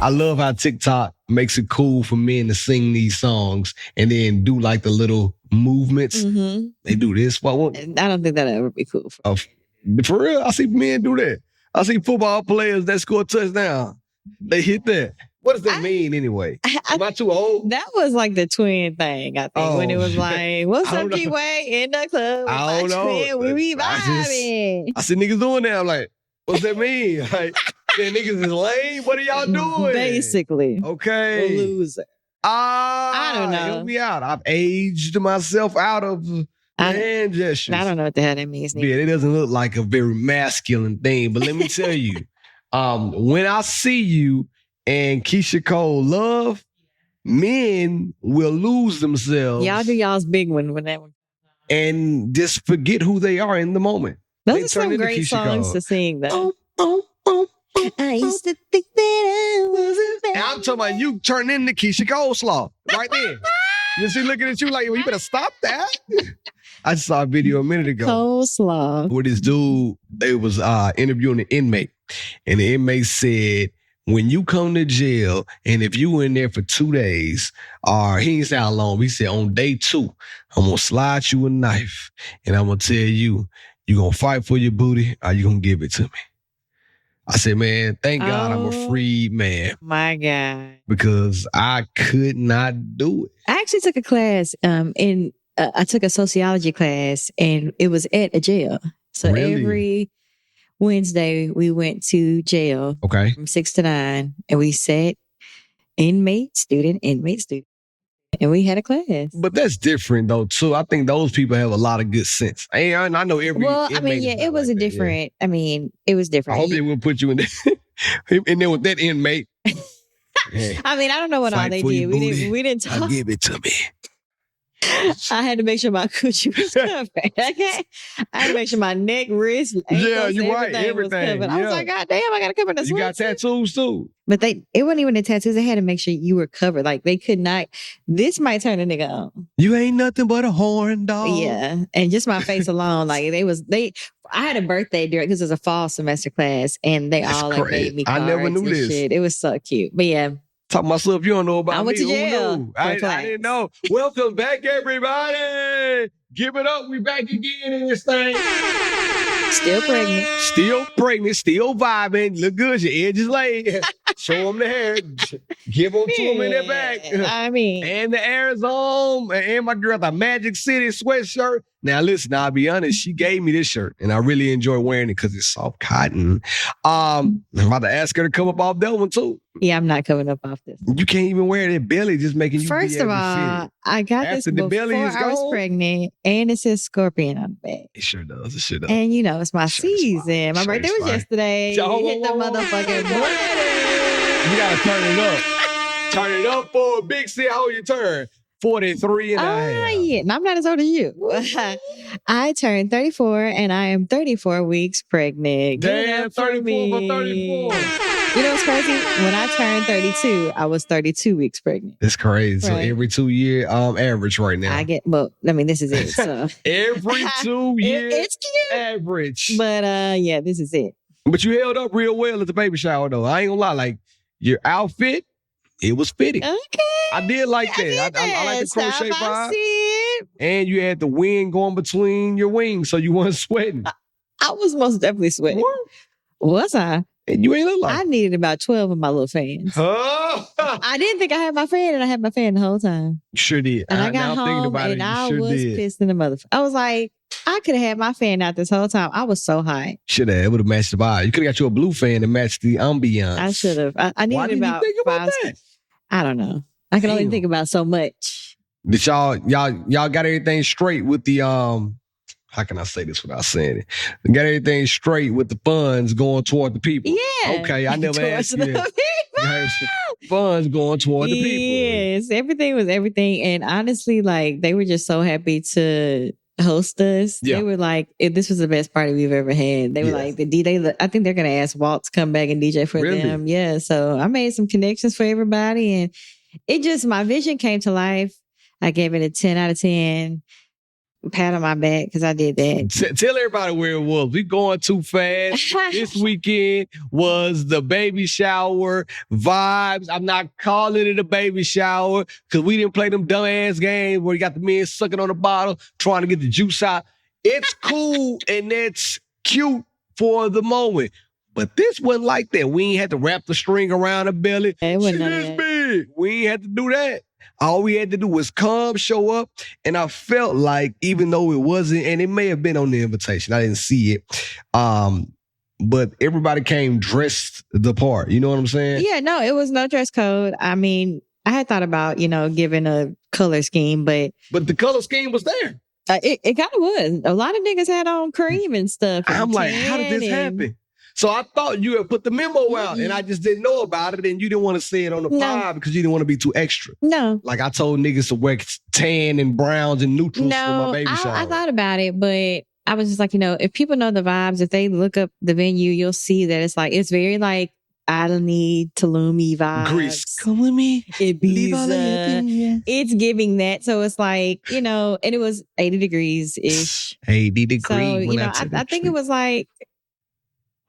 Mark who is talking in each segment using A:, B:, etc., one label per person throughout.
A: I love how TikTok makes it cool for men to sing these songs and then do like the little movements.
B: Mm-hmm.
A: They do this. What?
B: I don't think that'll ever be cool.
A: For real, I see men do that. I see football players that score a touchdown. They hit that. What does that mean anyway? Am I too old?
B: That was like the twin thing, I think, when it was like, what's up, G-Way, in the club?
A: I don't know.
B: Twin, we vibing.
A: I see niggas doing that. I'm like, what's that mean? Like, man, niggas is lame? What are y'all doing?
B: Basically.
A: Okay.
B: A loser.
A: I
B: don't know.
A: Help me out. I've aged myself out of hand gestures.
B: I don't know what the hell that means.
A: Yeah, it doesn't look like a very masculine thing. But let me tell you, when I see you and Keisha Cole love, men will lose themselves.
B: Y'all do y'all's big one when that one.
A: And just forget who they are in the moment.
B: Those are some great songs to sing, though. I used to think that I wasn't bad.
A: I'm talking about you turn into Keisha Coleslaw right there. You see, looking at you like, well, you better stop that. I just saw a video a minute ago.
B: Coleslaw.
A: Where this dude, they was interviewing an inmate. And the inmate said, when you come to jail, and if you in there for 2 days, or he didn't say how long, he said on day 2, I'm going to slide you a knife, and I'm going to tell you, you going to fight for your booty, or you going to give it to me. I said, man, thank God I'm a free man.
B: My God.
A: Because I could not do it.
B: I actually took a class I took a sociology class, and it was at a jail. So every Wednesday, we went to jail from 6 to 9, and we sat inmate, student, and we had a class.
A: But that's different, though, too. I think those people have a lot of good sense. And I know every
B: Well, I mean, yeah, it was a different, I mean, it was different.
A: I hope they will put you in there with that inmate.
B: Hey, I mean, I don't know what all they did. We didn't talk.
A: Give it to me.
B: I had to make sure my coochie was covered. Okay, I had to make sure my neck, wrist, ankles,
A: you're right. Everything.
B: Was I was like, God damn, I gotta cover this.
A: You got tattoos too.
B: But it wasn't even the tattoos. They had to make sure you were covered. Like they could not. This might turn a nigga on.
A: You ain't nothing but a horn dog.
B: Yeah, and just my face alone. Like I had a birthday during because it was a fall semester class, and they all like made me cards.
A: I never knew this.
B: Shit. It was so cute. But yeah.
A: Talk myself, you don't know about me.
B: I went to jail.
A: I didn't know. Welcome back, everybody. Give it up. We back again in this thing.
B: Still pregnant.
A: Still vibing. Look good. Your edge is laid. Show them the hair. Give them to them in their back.
B: I mean.
A: And the Arizona. And my girl, the Magic City sweatshirt. Now, listen, I'll be honest. She gave me this shirt, and I really enjoy wearing it because it's soft cotton. I'm about to ask her to come up off that one, too.
B: Yeah, I'm not coming up off this.
A: You can't even wear that belly, just making you
B: First of all, I got this before I was pregnant, and it says scorpion on the back.
A: It sure does.
B: And you know, it's my season. My birthday was yesterday. Hit the motherfucking button.
A: You gotta turn it up. Turn it up for a big C. How old you turn? 43 and a half.
B: Yeah. And I'm not as old as you. I turned 34 and I am 34 weeks pregnant.
A: Damn, 34 for 34.
B: You know what's crazy? When I turned 32, I was 32 weeks pregnant.
A: That's crazy. Right. So every 2 year average right now.
B: This is it. So
A: every 2 year
B: it's cute.
A: Average.
B: But yeah, this is it.
A: But you held up real well at the baby shower though. I ain't gonna lie, like your outfit, it was fitting.
B: Okay.
A: I did like that. I like the crochet vibe. And you had the wind going between your wings, so you weren't sweating.
B: I was most definitely sweating.
A: What?
B: Was I?
A: And you ain't look like
B: I needed about 12 of my little fans. I didn't think I had my fan, and I had my fan the whole time.
A: Sure did.
B: And I got home, and I was pissed in the motherfucker. I was like, I could have had my fan out this whole time. I was so hot.
A: Should have. It would have matched the vibe. You could have got you a blue fan to match the ambiance.
B: I should have. I needed. Why didn't you think about that? I don't know. I can only think about so much.
A: Did y'all got everything straight with the how can I say this without saying it? Got everything straight with the funds going toward the people.
B: Yeah.
A: Okay, I never asked you. Funds going toward the people.
B: Yes, everything was everything. And honestly, like they were just so happy to host us. Yeah. They were like, this was the best party we've ever had. They were like, the DJ, I think they're going to ask Walt to come back and DJ for them. Yeah. So I made some connections for everybody. And my vision came to life. I gave it a 10 out of 10. pat on my back because I did that.
A: Tell everybody where it was. We going too fast. This weekend was the baby shower vibes. I'm not calling it a baby shower because we didn't play them dumbass games where you got the men sucking on the bottle, trying to get the juice out. It's cool and that's cute for the moment. But this wasn't like that. We ain't had to wrap the string around the belly.
B: It wasn't none of
A: Shit is
B: that.
A: big. We ain't had to do that. All we had to do was come, show up, and I felt like, even though it wasn't, and it may have been on the invitation, I didn't see it, but everybody came dressed the part. You know what I'm saying?
B: Yeah, no, it was no dress code. I mean, I had thought about, giving a color scheme, but
A: the color scheme was there.
B: It kind of was. A lot of niggas had on cream and stuff. And
A: I'm like, how did this happen? So I thought you had put the memo out and I just didn't know about it and you didn't want to say it on the pod because you didn't want to be too extra.
B: No.
A: Like I told niggas to wear tan and browns and neutrals for my baby shower.
B: I thought about it, but I was just like, if people know the vibes, if they look up the venue, you'll see that it's very like island-y, Tulum-y vibes.
A: Greece. Come with me.
B: Ibiza. It's giving that. So it's like, and it was 80 degrees-ish.
A: 80 degrees.
B: So, I think it was like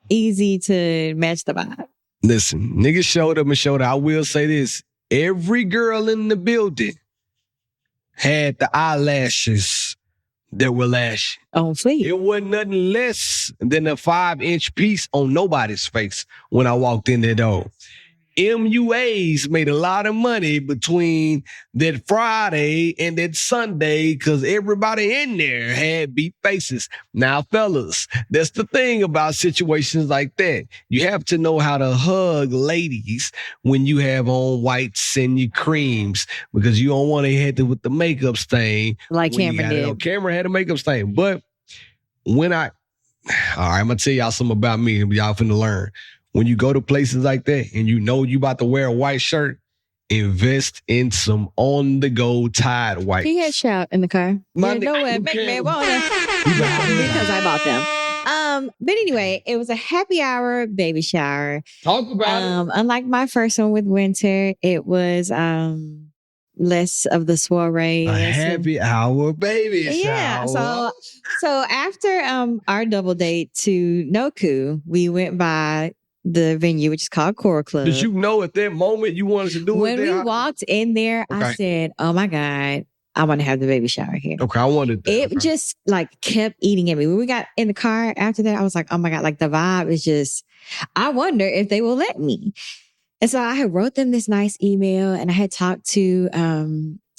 B: easy to match the vibe.
A: Listen, niggas showed up and showed out. I will say this. Every girl in the building had the eyelashes that were lashing.
B: On fleek.
A: It wasn't nothing less than a 5-inch piece on nobody's face when I walked in there, though. MUAs made a lot of money between that Friday and that Sunday because everybody in there had beat faces. Now, fellas, that's the thing about situations like that. You have to know how to hug ladies when you have on whites and your creams because you don't want to hit them with the makeup stain.
B: Like Cameron did.
A: Cameron had a makeup stain. But all right, I'm going to tell y'all something about me and y'all finna learn. When you go to places like that and you know you about to wear a white shirt, invest in some on-the-go Tide wipes.
B: He had shout in the car.
A: Because
B: I bought them. But anyway, it was a happy hour baby shower.
A: Talk about it.
B: Unlike my first one with Winter, it was less of the soiree.
A: A happy hour baby shower.
B: Yeah. So after our double date to Noku, we went by the venue, which is called Core Club.
A: Did you know at that moment you wanted to do
B: when
A: it there?
B: When we walked in there, I said, oh my God, I want to have the baby shower here.
A: Okay, I wanted that.
B: It just like kept eating at me. When we got in the car after that, I was like, oh my God, like the vibe is just, I wonder if they will let me. And so I had wrote them this nice email and I had talked to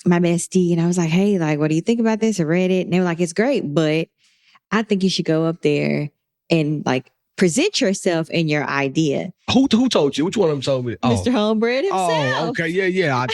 B: my bestie and I was like, hey, like, what do you think about this? I read it and they were like, it's great, but I think you should go up there and like present yourself and your idea.
A: Who told you? Which one of them told me?
B: Mr. Homebread himself.
A: Oh, okay. Yeah.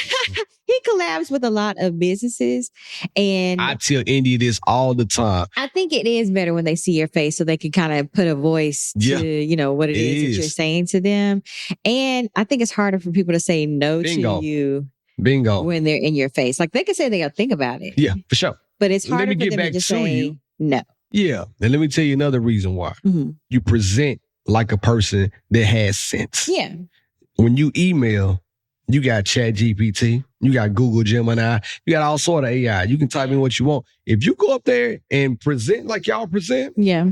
B: He collabs with a lot of businesses. And
A: I tell India this all the time.
B: I think it is better when they see your face so they can kind of put a voice to, what it is that you're saying to them. And I think it's harder for people to say no to you.
A: Bingo.
B: When they're in your face. Like they can say they're going to think about it.
A: Yeah, for sure.
B: But it's harder for them to just say no.
A: Yeah. And let me tell you another reason why. Mm-hmm. You present like a person that has sense.
B: Yeah.
A: When you email, you got ChatGPT, you got Google Gemini, you got all sort of AI. You can type in what you want. If you go up there and present like y'all present.
B: Yeah.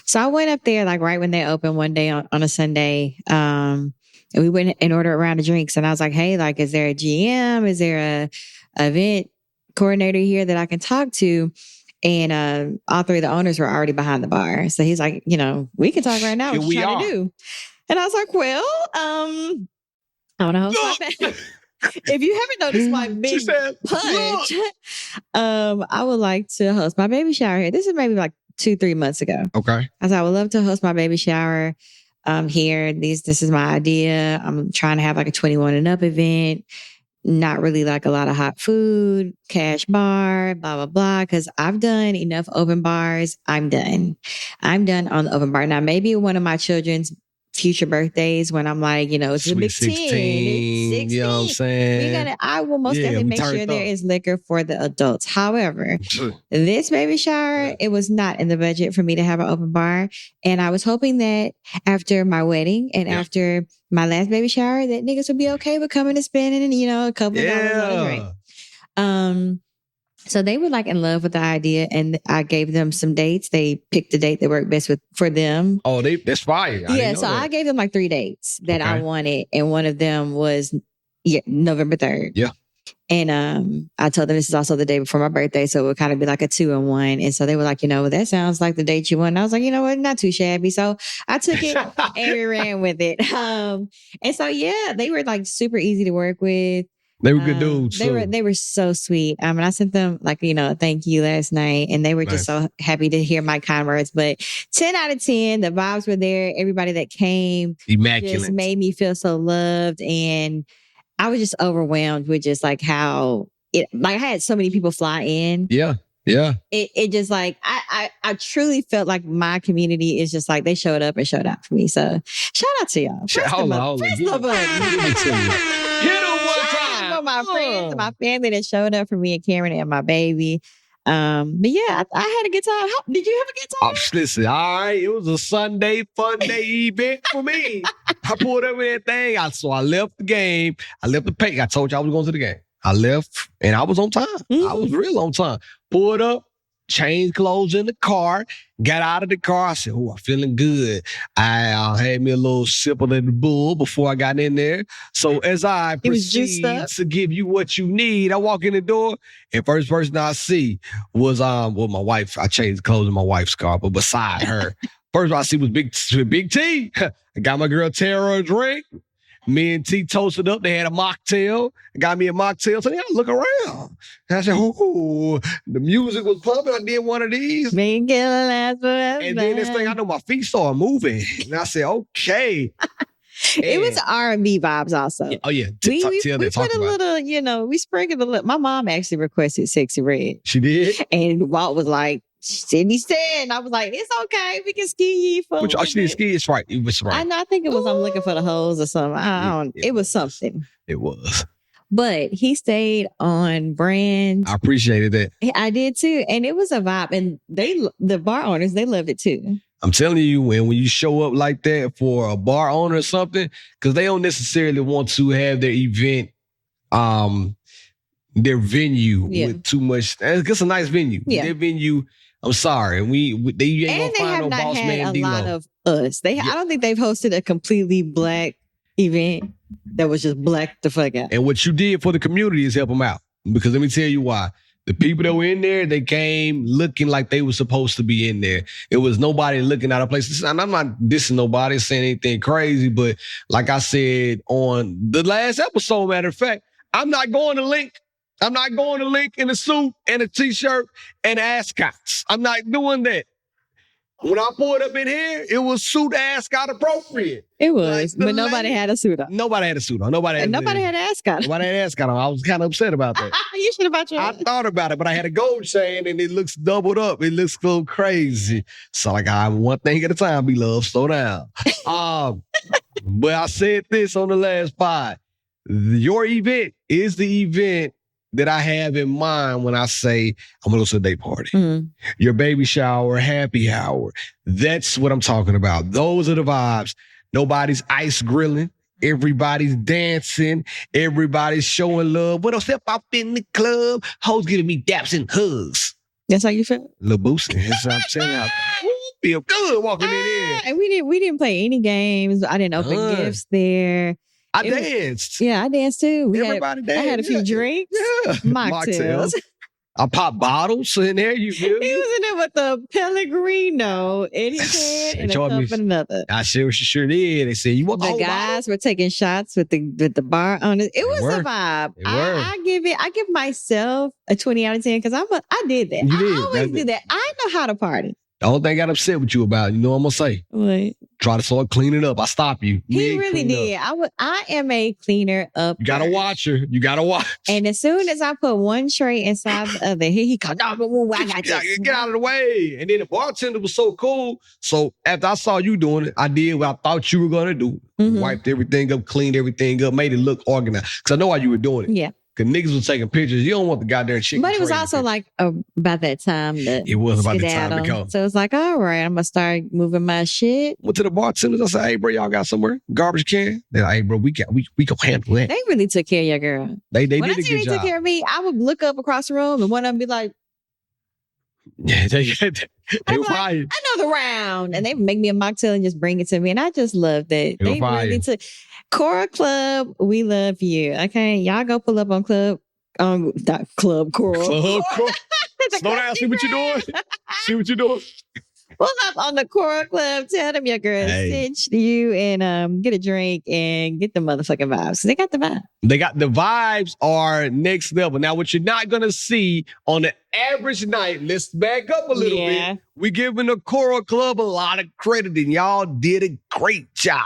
B: So I went up there like right when they opened one day on a Sunday. And we went and ordered a round of drinks. And I was like, hey, like, is there a GM? Is there a event coordinator here that I can talk to? And all three of the owners were already behind the bar. So he's like, we can talk right now. What you trying to do? And I was like, well, I want to host my band. If you haven't noticed my big punch, I would like to host my baby shower here. This is maybe like 2-3 months ago.
A: Okay.
B: I said, I would love to host my baby shower here. This is my idea. I'm trying to have like a 21 and up event. Not really like a lot of hot food, cash bar, blah, blah, blah. Because I've done enough open bars. I'm done on the open bar. Now, maybe one of my children's future birthdays when I'm like, it's a big 16, it's 16.
A: You know what I'm saying?
B: I will most definitely make sure there is liquor for the adults. However, this baby shower, it was not in the budget for me to have an open bar. And I was hoping that after my wedding and after my last baby shower, that niggas would be okay with coming and spending, a couple of dollars on a drink. So they were like in love with the idea, and I gave them some dates. They picked a date that worked best for them.
A: Oh, that's fire.
B: I gave them like 3 dates that I wanted, and one of them was November 3rd.
A: Yeah.
B: And I told them this is also the day before my birthday, so it would kind of be like a 2-in-1. And so they were like, that sounds like the date you want. And I was like, you know what, not too shabby. So I took it and we ran with it. And so they were like super easy to work with.
A: They were good dudes.
B: They were so sweet. And I sent them like, thank you last night. And they were just so happy to hear my kind words. But 10 out of 10, the vibes were there. Everybody that came
A: immaculate.
B: Just made me feel so loved. And I was just overwhelmed with just like how I had so many people fly in.
A: Yeah. Yeah.
B: It just like, I truly felt like my community is just like, they showed up and showed out for me. So shout out to y'all.
A: Hold on.
B: Press the button. My friends, my family that showed up for me and Cameron and my baby. But yeah, I had a good time. Did you have a good time?
A: Listen, all right. It was a Sunday fun day event for me. I pulled up with that thing. So I left the game. I left the pay. I told you I was going to the game. I left and I was on time. Mm-hmm. I was real on time. Pulled up, changed clothes in the car, got out of the car. I said, I'm feeling good. I had me a little sip of the bull before I got in there. So as I proceed to give you what you need, I walk in the door and first person I see was my wife. I changed clothes in my wife's car, but beside her, first one I see was Big T. I got my girl Tara a drink. Me and T toasted up. They had a mocktail. Got me a mocktail. So I look around. And I said, ooh, the music was pumping. I did one of these.
B: And then
A: this thing, I know my feet started moving. And I said, okay.
B: It was R&B vibes also.
A: Oh, yeah.
B: We put a little, we sprinkled a little. My mom actually requested Sexy Red.
A: She did?
B: And Walt was like, Sydney said, and I was like, it's okay. We can ski for
A: she didn't ski. It's right. It was right.
B: I think it was I'm looking for the hose or something. It was something.
A: It was.
B: But he stayed on brand.
A: I appreciated that.
B: I did too. And it was a vibe. And the bar owners, they loved it too.
A: I'm telling you, when you show up like that for a bar owner or something, because they don't necessarily want to have their event, their venue with too much. It's a nice venue. Yeah. Their venue. I'm sorry. They ain't gonna find no boss man.
B: A lot of us. I don't think they've hosted a completely black event that was just black the fuck out.
A: And what you did for the community is help them out. Because let me tell you why. The people that were in there, they came looking like they were supposed to be in there. It was nobody looking out of place. And I'm not dissing nobody, saying anything crazy, but like I said on the last episode, matter of fact, I'm not going to Link. I'm not going to Link in a suit and a t-shirt and ascots. I'm not doing that. When I pulled up in here, it was suit ascot appropriate.
B: It was, but nobody had a suit on.
A: Nobody had a suit on. Nobody had
B: an ascot.
A: Nobody had an ascot on. I was kind of upset about that.
B: You should have bought your
A: I thought about it, but I had a gold chain and it looks doubled up. It looks so crazy. So like, I'm one thing at a time, be love. Slow down. But I said this on the last pod. Your event is the event that I have in mind when I say I'm going to go to a day party. Mm-hmm. Your baby shower, happy hour. That's what I'm talking about. Those are the vibes. Nobody's ice grilling. Everybody's dancing. Everybody's showing love. When I step up in the club, hoes giving me daps and hugs.
B: That's how you feel?
A: Little boosting. That's what I'm telling you. Feel good walking in here.
B: And we didn't play any games. I didn't open gifts there.
A: I danced.
B: I danced too.
A: Everybody danced.
B: I had a few drinks. Yeah. Mocktails.
A: I popped bottles in there. You feel me?
B: He was in there with the Pellegrino in his hand and a cup and another.
A: I sure did. They said, you want the
B: guys were taking shots with the bar on it. It was a vibe. I give myself a 20 out of 10 because I did that. I always do that. I know how to party.
A: The only thing I got upset with you about, you know what I'm going to say?
B: What?
A: Try to start cleaning up. I stop you.
B: He really did. I am a cleaner up.
A: You got to watch her. You got to watch.
B: And as soon as I put one tray inside the other, he comes, I got this.
A: Get out of the way. And then the bartender was so cool. So after I saw you doing it, I did what I thought you were going to do. Mm-hmm. Wiped everything up, cleaned everything up, made it look organized. Because I know why you were doing it.
B: Yeah.
A: Because niggas was taking pictures. You don't want the goddamn chicken.
B: But it was also like about that time that
A: it was about the time to come.
B: So it was like, all right, I'm gonna start moving my shit.
A: Went to the bartenders. I said, hey, bro, y'all got somewhere? Garbage can? They're like, hey, bro, we can handle that.
B: They really took care of your girl.
A: They did a good job.
B: When they took care of me, I would look up across the room and one of them be like,
A: yeah, they were
B: like, I know the round. And they would make me a mocktail and just bring it to me. And I just loved it. They really took. Cora Club, we love you. Okay, y'all go pull up on Club. That Club Coral.
A: Club Coral. Slow down. See what you're doing. See what you're doing.
B: Pull up on the Coral Club. Tell them your girl sent you and get a drink and get the motherfucking vibes. They got the vibe.
A: They got the vibes are next level. Now, what you're not gonna see on the average night. Let's back up a little bit. We giving the Coral Club a lot of credit, and y'all did a great job.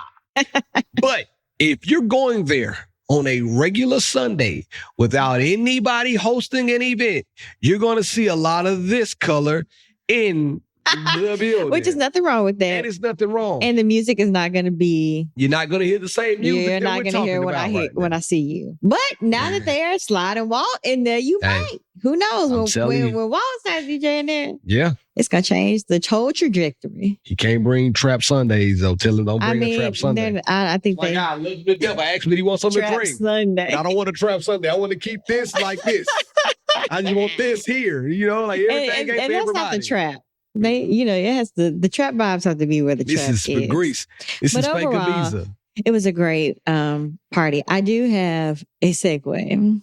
A: But if you're going there on a regular Sunday without anybody hosting an event, you're going to see a lot of this color in the building.
B: Which is nothing wrong with that.
A: And it's nothing wrong.
B: And the music is not going to be...
A: You're not going to hear the same music.
B: You're not going to hear when I see you. But now that they're sliding Walt in there, you might. Who knows? When Walt starts DJing there, it's going to change the whole trajectory.
A: He can't bring Trap Sundays, though. Tell him don't bring a Trap Sunday.
B: I think
A: they... I love the devil. Actually, he wants something to drink.
B: Sunday.
A: I don't want a Trap Sunday. I want to keep this like this. I just want this here. You know, like everything ain't for everybody.
B: And that's not the trap. They, it has the trap vibes have to be where the trap is.
A: This is for Greece. This is fake Ibiza.
B: It was a great party. I do have a segue.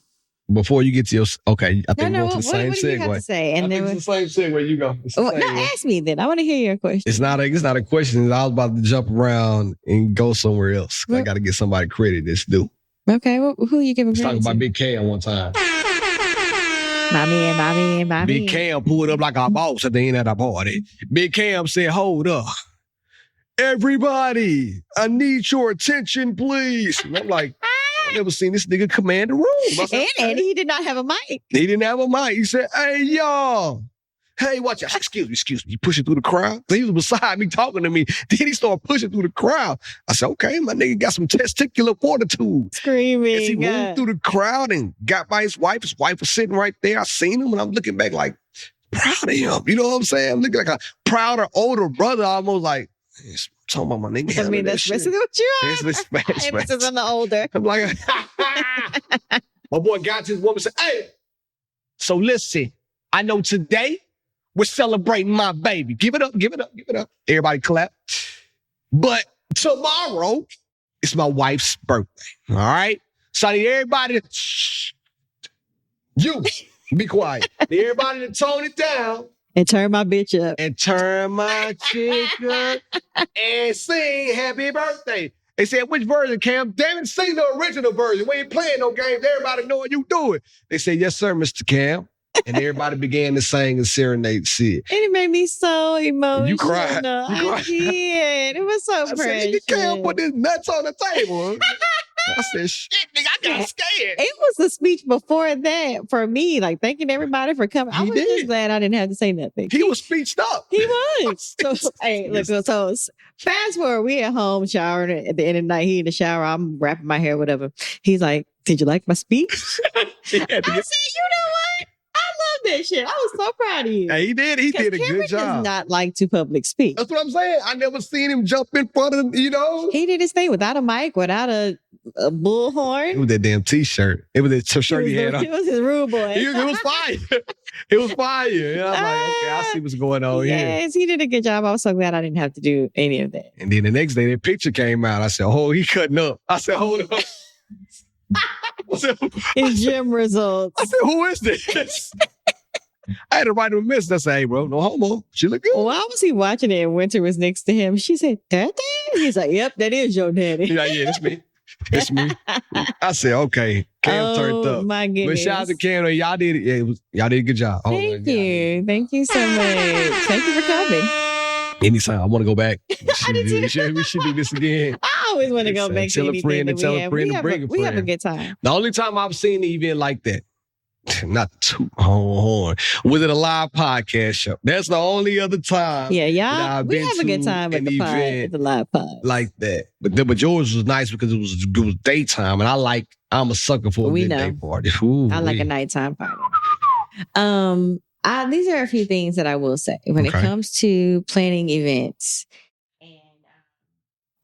A: Before you get to your, I think we're going to the same
B: what
A: segue.
B: Do you have to say? And
A: I think it's the same segue. You go.
B: Ask me then. I want to hear your question.
A: It's not a question. I was about to jump around and go somewhere else. I got to get somebody credit that's due.
B: Okay, who are you giving credit to?
A: Talking about Big Cam one time.
B: My man.
A: Big Cam pulled up like our boss at the end of the party. Big Cam said, hold up. Everybody, I need your attention, please. And I'm like, I never seen this nigga command the room. Said,
B: and he did not have a mic.
A: He didn't have a mic. He said, hey, y'all. Hey, watch out. Excuse me. He pushing through the crowd. He was beside me talking to me. Then he started pushing through the crowd. I said, okay, my nigga got some testicular fortitude.
B: Screaming.
A: As he moved through the crowd and got by his wife. His wife was sitting right there. I seen him and I'm looking back like, proud of him. You know what I'm saying? I'm looking like a prouder, older brother, almost like, talking about my nigga.
B: I mean, that's basically what you are.
A: This
B: is on the older.
A: I'm like, my boy got to his woman and said, hey, so listen, I know today we're celebrating my baby. Give it up. Everybody clap. But tomorrow, it's my wife's birthday. All right? So I need everybody to, you, be quiet. Need everybody to tone it down.
B: And turn my bitch up.
A: And turn my chick up. And sing happy birthday. They said, which version, Cam? Damn it, sing the original version. We ain't playing no games. Everybody know what you do it. They said, yes, sir, Mr. Cam. And everybody began to sing and serenade Syd.
B: And it made me so emotional.
A: You cried.
B: I did. It was so precious.
A: Said, Cam put his nuts on the table. I said, shit, nigga, I got scared.
B: It was the speech before that for me, like thanking everybody for coming. I was just glad I didn't have to say nothing.
A: He was speeched up.
B: He was. So, hey, look, so fast forward, we at home showering at the end of the night. He in the shower, I'm wrapping my hair, whatever. He's like, did you like my speech? I said, you know what? That shit. I was so proud of you.
A: Yeah, he did. He did a good job.
B: Does not like to public speak.
A: That's what I'm saying. I never seen him jump in front of,
B: He did his thing without a mic, without a bullhorn.
A: It was that damn t-shirt. It was that shirt he had on.
B: It was his rude boy.
A: It was fire. It was fire. And I'm like, okay, I see what's going on here.
B: Yes, he did a good job. I was so glad I didn't have to do any of that.
A: And then the next day, that picture came out. I said, oh, he cutting up. I said, hold up.
B: His gym results.
A: I said, who is this? I had to write him a message. I said, hey, bro, no homo. She look good.
B: Why was he watching it and Winter was next to him? She said, Daddy? He's like, yep, that is your daddy.
A: Yeah, that's me. It's me. I said, okay. Cam turned up.
B: My goodness.
A: But shout out to Cam. Y'all did it. Yeah, y'all did a good job.
B: Thank you. Thank you so much. Thank you for coming.
A: Anytime. I want to go back. We should do this again.
B: I always want to go back to anything that we have. We have a good time.
A: The only time I've seen an event like that, not too horn, was it a live podcast show? That's the only other time.
B: Yeah, y'all. We have a good time at the live pod
A: like that. But yours was nice because it was daytime, and I like I'm a sucker for a midday party. Ooh,
B: I like a nighttime party. These are a few things that I will say when it comes to planning events and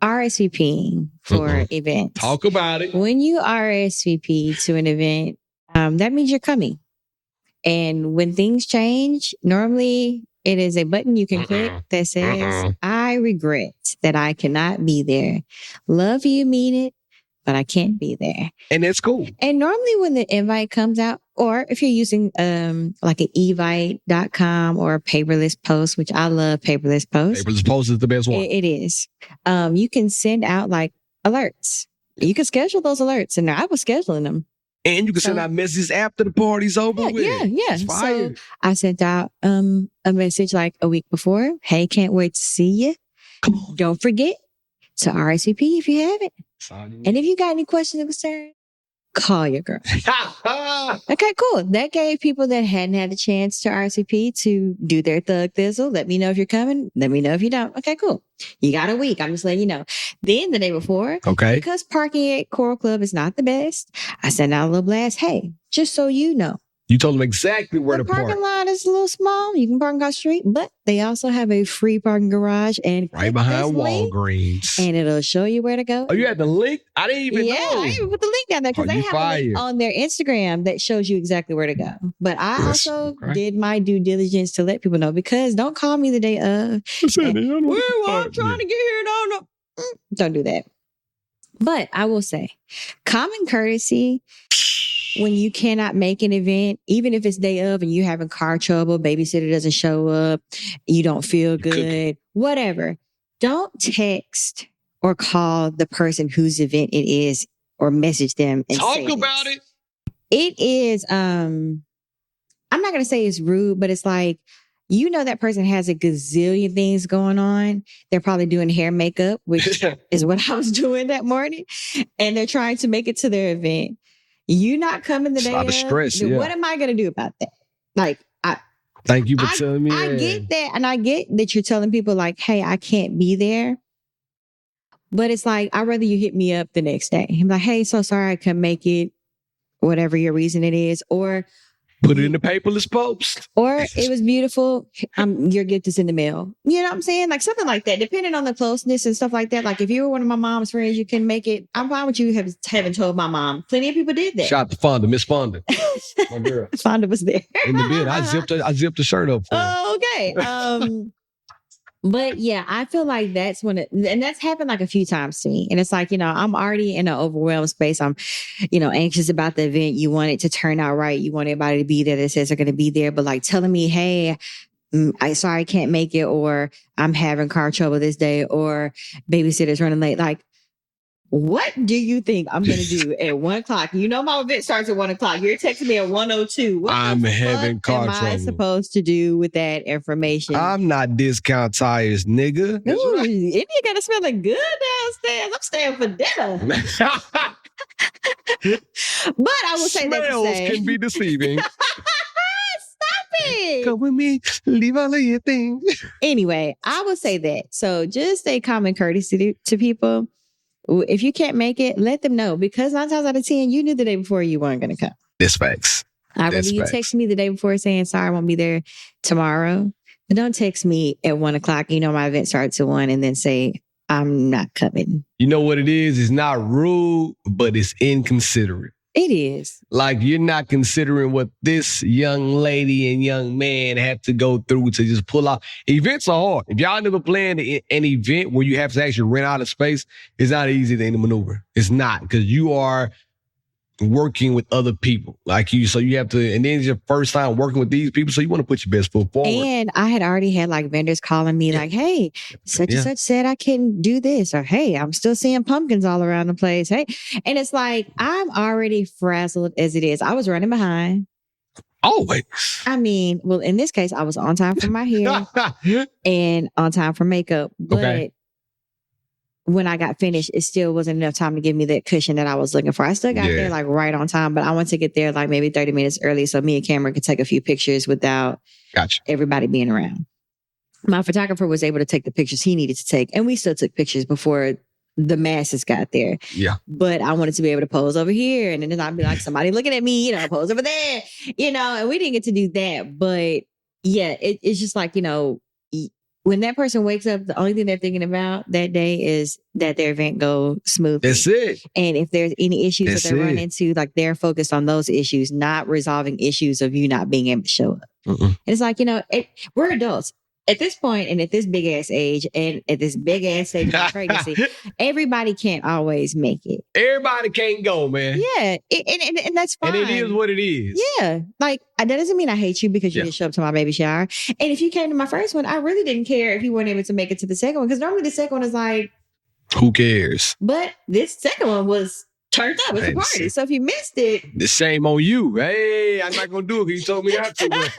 B: RSVPing for events.
A: Talk about it.
B: When you RSVP to an event, that means you're coming. And when things change, normally it is a button you can click that says, I regret that I cannot be there. Love you, mean it, but I can't be there.
A: And that's cool.
B: And normally when the invite comes out, or if you're using like an evite.com or a paperless post, which I love paperless post.
A: Paperless post is the best one.
B: It is. You can send out like alerts. You can schedule those alerts. And I was scheduling them.
A: And you can send out messages after the party's over with.
B: Yeah. So I sent out a message like a week before. Hey, can't wait to see you.
A: Come on.
B: Don't forget to RSVP if you haven't. And if you got any questions or concerns, call your girl. Okay, cool. That gave people that hadn't had a chance to RSVP to do their thug thizzle. Let me know if you're coming. Let me know if you don't. Okay, cool. You got a week. I'm just letting you know. Then the day before, because parking at Coral Club is not the best, I sent out a little blast. Hey, just so you know.
A: You told them exactly where to park.
B: The parking lot is a little small. You can park across the street, but they also have a free parking garage and
A: right behind Walgreens.
B: And it'll show you where to go.
A: Oh, you had the link? I didn't even know.
B: Yeah, I didn't even put the link down there because they have a link on their Instagram that shows you exactly where to go. But I also did my due diligence to let people know, because don't call me the day of. I'm trying to get here. No. Don't do that. But I will say, common courtesy, when you cannot make an event, even if it's day of and you're having car trouble, babysitter doesn't show up, you don't feel good, whatever, don't text or call the person whose event it is or message them and
A: talk about it.
B: It is, I'm not going to say it's rude, but it's like, you know, that person has a gazillion things going on. They're probably doing hair, makeup, which is what I was doing that morning. And they're trying to make it to their event. You not coming the day of
A: stress,
B: what am I going to do about that? Like,
A: thank you for telling me.
B: I get that. And I get that you're telling people like, hey, I can't be there. But it's like, I'd rather you hit me up the next day. I'm like, hey, so sorry I couldn't make it, whatever your reason it is. Or
A: put it in the paperless post.
B: Or it was beautiful. Your gift is in the mail. You know what I'm saying? Like something like that, depending on the closeness and stuff like that. Like if you were one of my mom's friends, you couldn't make it. I'm fine with you having told my mom. Plenty of people did that.
A: Shout out to Fonda, Miss Fonda. My girl.
B: Fonda was there.
A: In the bed. I zipped the shirt up for her.
B: Oh, okay. But yeah, I feel like that's when and that's happened like a few times to me. And it's like, you know, I'm already in an overwhelmed space. I'm, you know, anxious about the event. You want it to turn out right. You want everybody to be there that says they're going to be there. But like telling me, hey, I can't make it, or I'm having car trouble this day, or babysitter's running late. Like, what do you think I'm going to do at 1:00? You know, my event starts at 1:00. You're texting me at 1:02. What
A: I'm having car trouble.
B: What am I supposed to do with that information?
A: I'm not discount tires, nigga.
B: Ooh, and you got to smelling good downstairs. I'm staying for dinner. But I will say that
A: smells can be deceiving.
B: Stop it.
A: Come with me. Leave all of your things.
B: Anyway, I will say that. So just a common courtesy to people. If you can't make it, let them know, because 9 times out of 10, you knew the day before you weren't going to come.
A: That's facts.
B: I'd rather you text me the day before saying, sorry, I won't be there tomorrow. But don't text me at 1:00. You know, my event starts at 1, and then say, I'm not coming.
A: You know what it is? It's not rude, but it's inconsiderate.
B: It is.
A: Like, you're not considering what this young lady and young man have to go through to just pull out. Events are hard. If y'all never planned an event where you have to actually rent out a space, it's not easy to maneuver. It's not, because you are working with other people like you. So you have to, and then it's your first time working with these people. So you want to put your best foot forward.
B: And I had already had like vendors calling me like, hey, such and such said I can do this. Or, hey, I'm still seeing pumpkins all around the place. Hey. And it's like, I'm already frazzled as it is. I was running behind.
A: Always.
B: I mean, well, in this case, I was on time for my hair and on time for makeup. But when I got finished, it still wasn't enough time to give me that cushion that I was looking for. I still got there like right on time, but I want to get there like maybe 30 minutes early so me and Cameron could take a few pictures without everybody being around. My photographer was able to take the pictures he needed to take, and we still took pictures before the masses got there.
A: Yeah.
B: But I wanted to be able to pose over here. And then I'd be like, somebody looking at me, pose over there, and we didn't get to do that. But yeah, it's just like, when that person wakes up, the only thing they're thinking about that day is that their event go smoothly.
A: That's it.
B: And if there's any issues that they run into, like they're focused on those issues, not resolving issues of you not being able to show up. And it's like, we're adults. At this point and at this big ass age and at this big ass stage of pregnancy, everybody can't always make it.
A: Everybody can't go, man.
B: Yeah. And that's fine.
A: And it is what it is.
B: Yeah. Like, that doesn't mean I hate you because you didn't show up to my baby shower. And if you came to my first one, I really didn't care if you weren't able to make it to the second one. Because normally the second one is like,
A: who cares?
B: But this second one was turned up. It's a party. So if you missed it,
A: the shame on you. Hey, I'm not going to do it because you told me not to.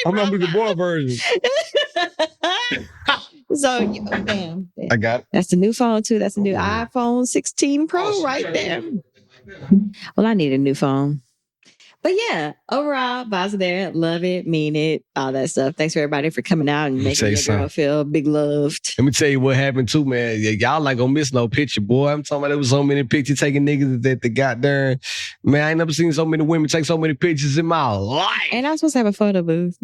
A: I'm going to do the boy version.
B: So, damn.
A: I got it.
B: That's the new phone, too. That's the new iPhone 16 Pro right there. Well, I need a new phone. But yeah, overall, vibes are there. Love it, mean it, all that stuff. Thanks for everybody for coming out and making your girl feel big loved.
A: Let me tell you what happened too, man. Y'all not gonna miss no picture, boy. I'm talking about there was so many pictures taking niggas that they got there. Man, I ain't never seen so many women take so many pictures in my life.
B: And I'm supposed to have a photo booth.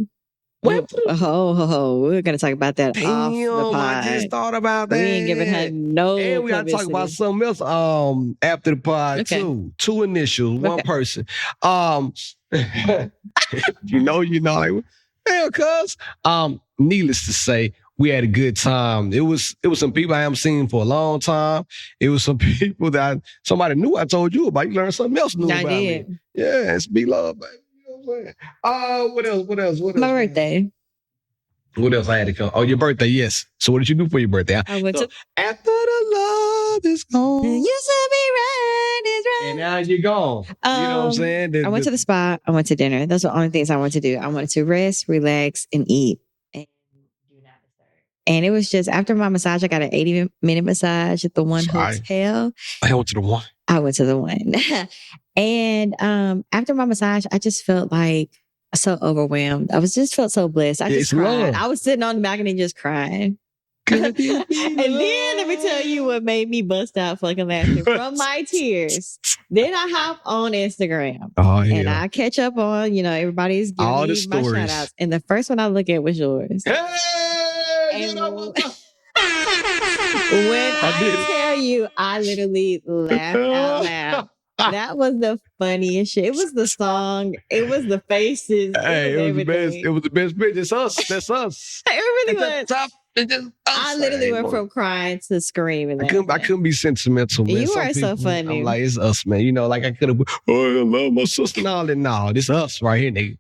B: We're gonna talk about that off the pod.
A: I just thought about that.
B: We ain't giving her no.
A: And we gotta talk about something else. After the pod too. Two initials, one person. you know, like, hell, cuz. Needless to say, we had a good time. It was some people I haven't seen for a long time. It was some people that somebody knew I told you about. You learned something else new about me. Yeah, it's be love, baby. What else?
B: My birthday.
A: What else I had to come? Oh, your birthday, yes. So what did you do for your birthday?
B: I went to
A: after the love is gone.
B: You should be right is right.
A: And now you're gone. You know what I'm saying?
B: I went to the spa. I went to dinner. Those are the only things I wanted to do. I wanted to rest, relax, and eat. And it was just after my massage, I got an 80-minute massage at the one hotel.
A: I went to the one.
B: I went to the one. And after my massage, I just felt like so overwhelmed. I felt so blessed. I just cried.
A: Love.
B: I was sitting on the balcony just crying. And then let me tell you what made me bust out fucking laughing from my tears. Then I hop on Instagram and I catch up on, everybody's giving
A: all
B: me
A: the
B: my
A: stories.
B: shout outs. And the first one I look at was yours.
A: Hey,
B: when I tell you, I literally laughed out loud. That was the funniest shit. It was the song. It was the faces.
A: Hey, it was the best. It was the best bitch. It's us. That's us.
B: It really was.
A: It's just us.
B: I literally went from crying to screaming.
A: I couldn't be sentimental, man.
B: You are so funny.
A: I'm like, it's us, man. Like I could have. Oh, I love my sister and all that. No, this us right here, nigga.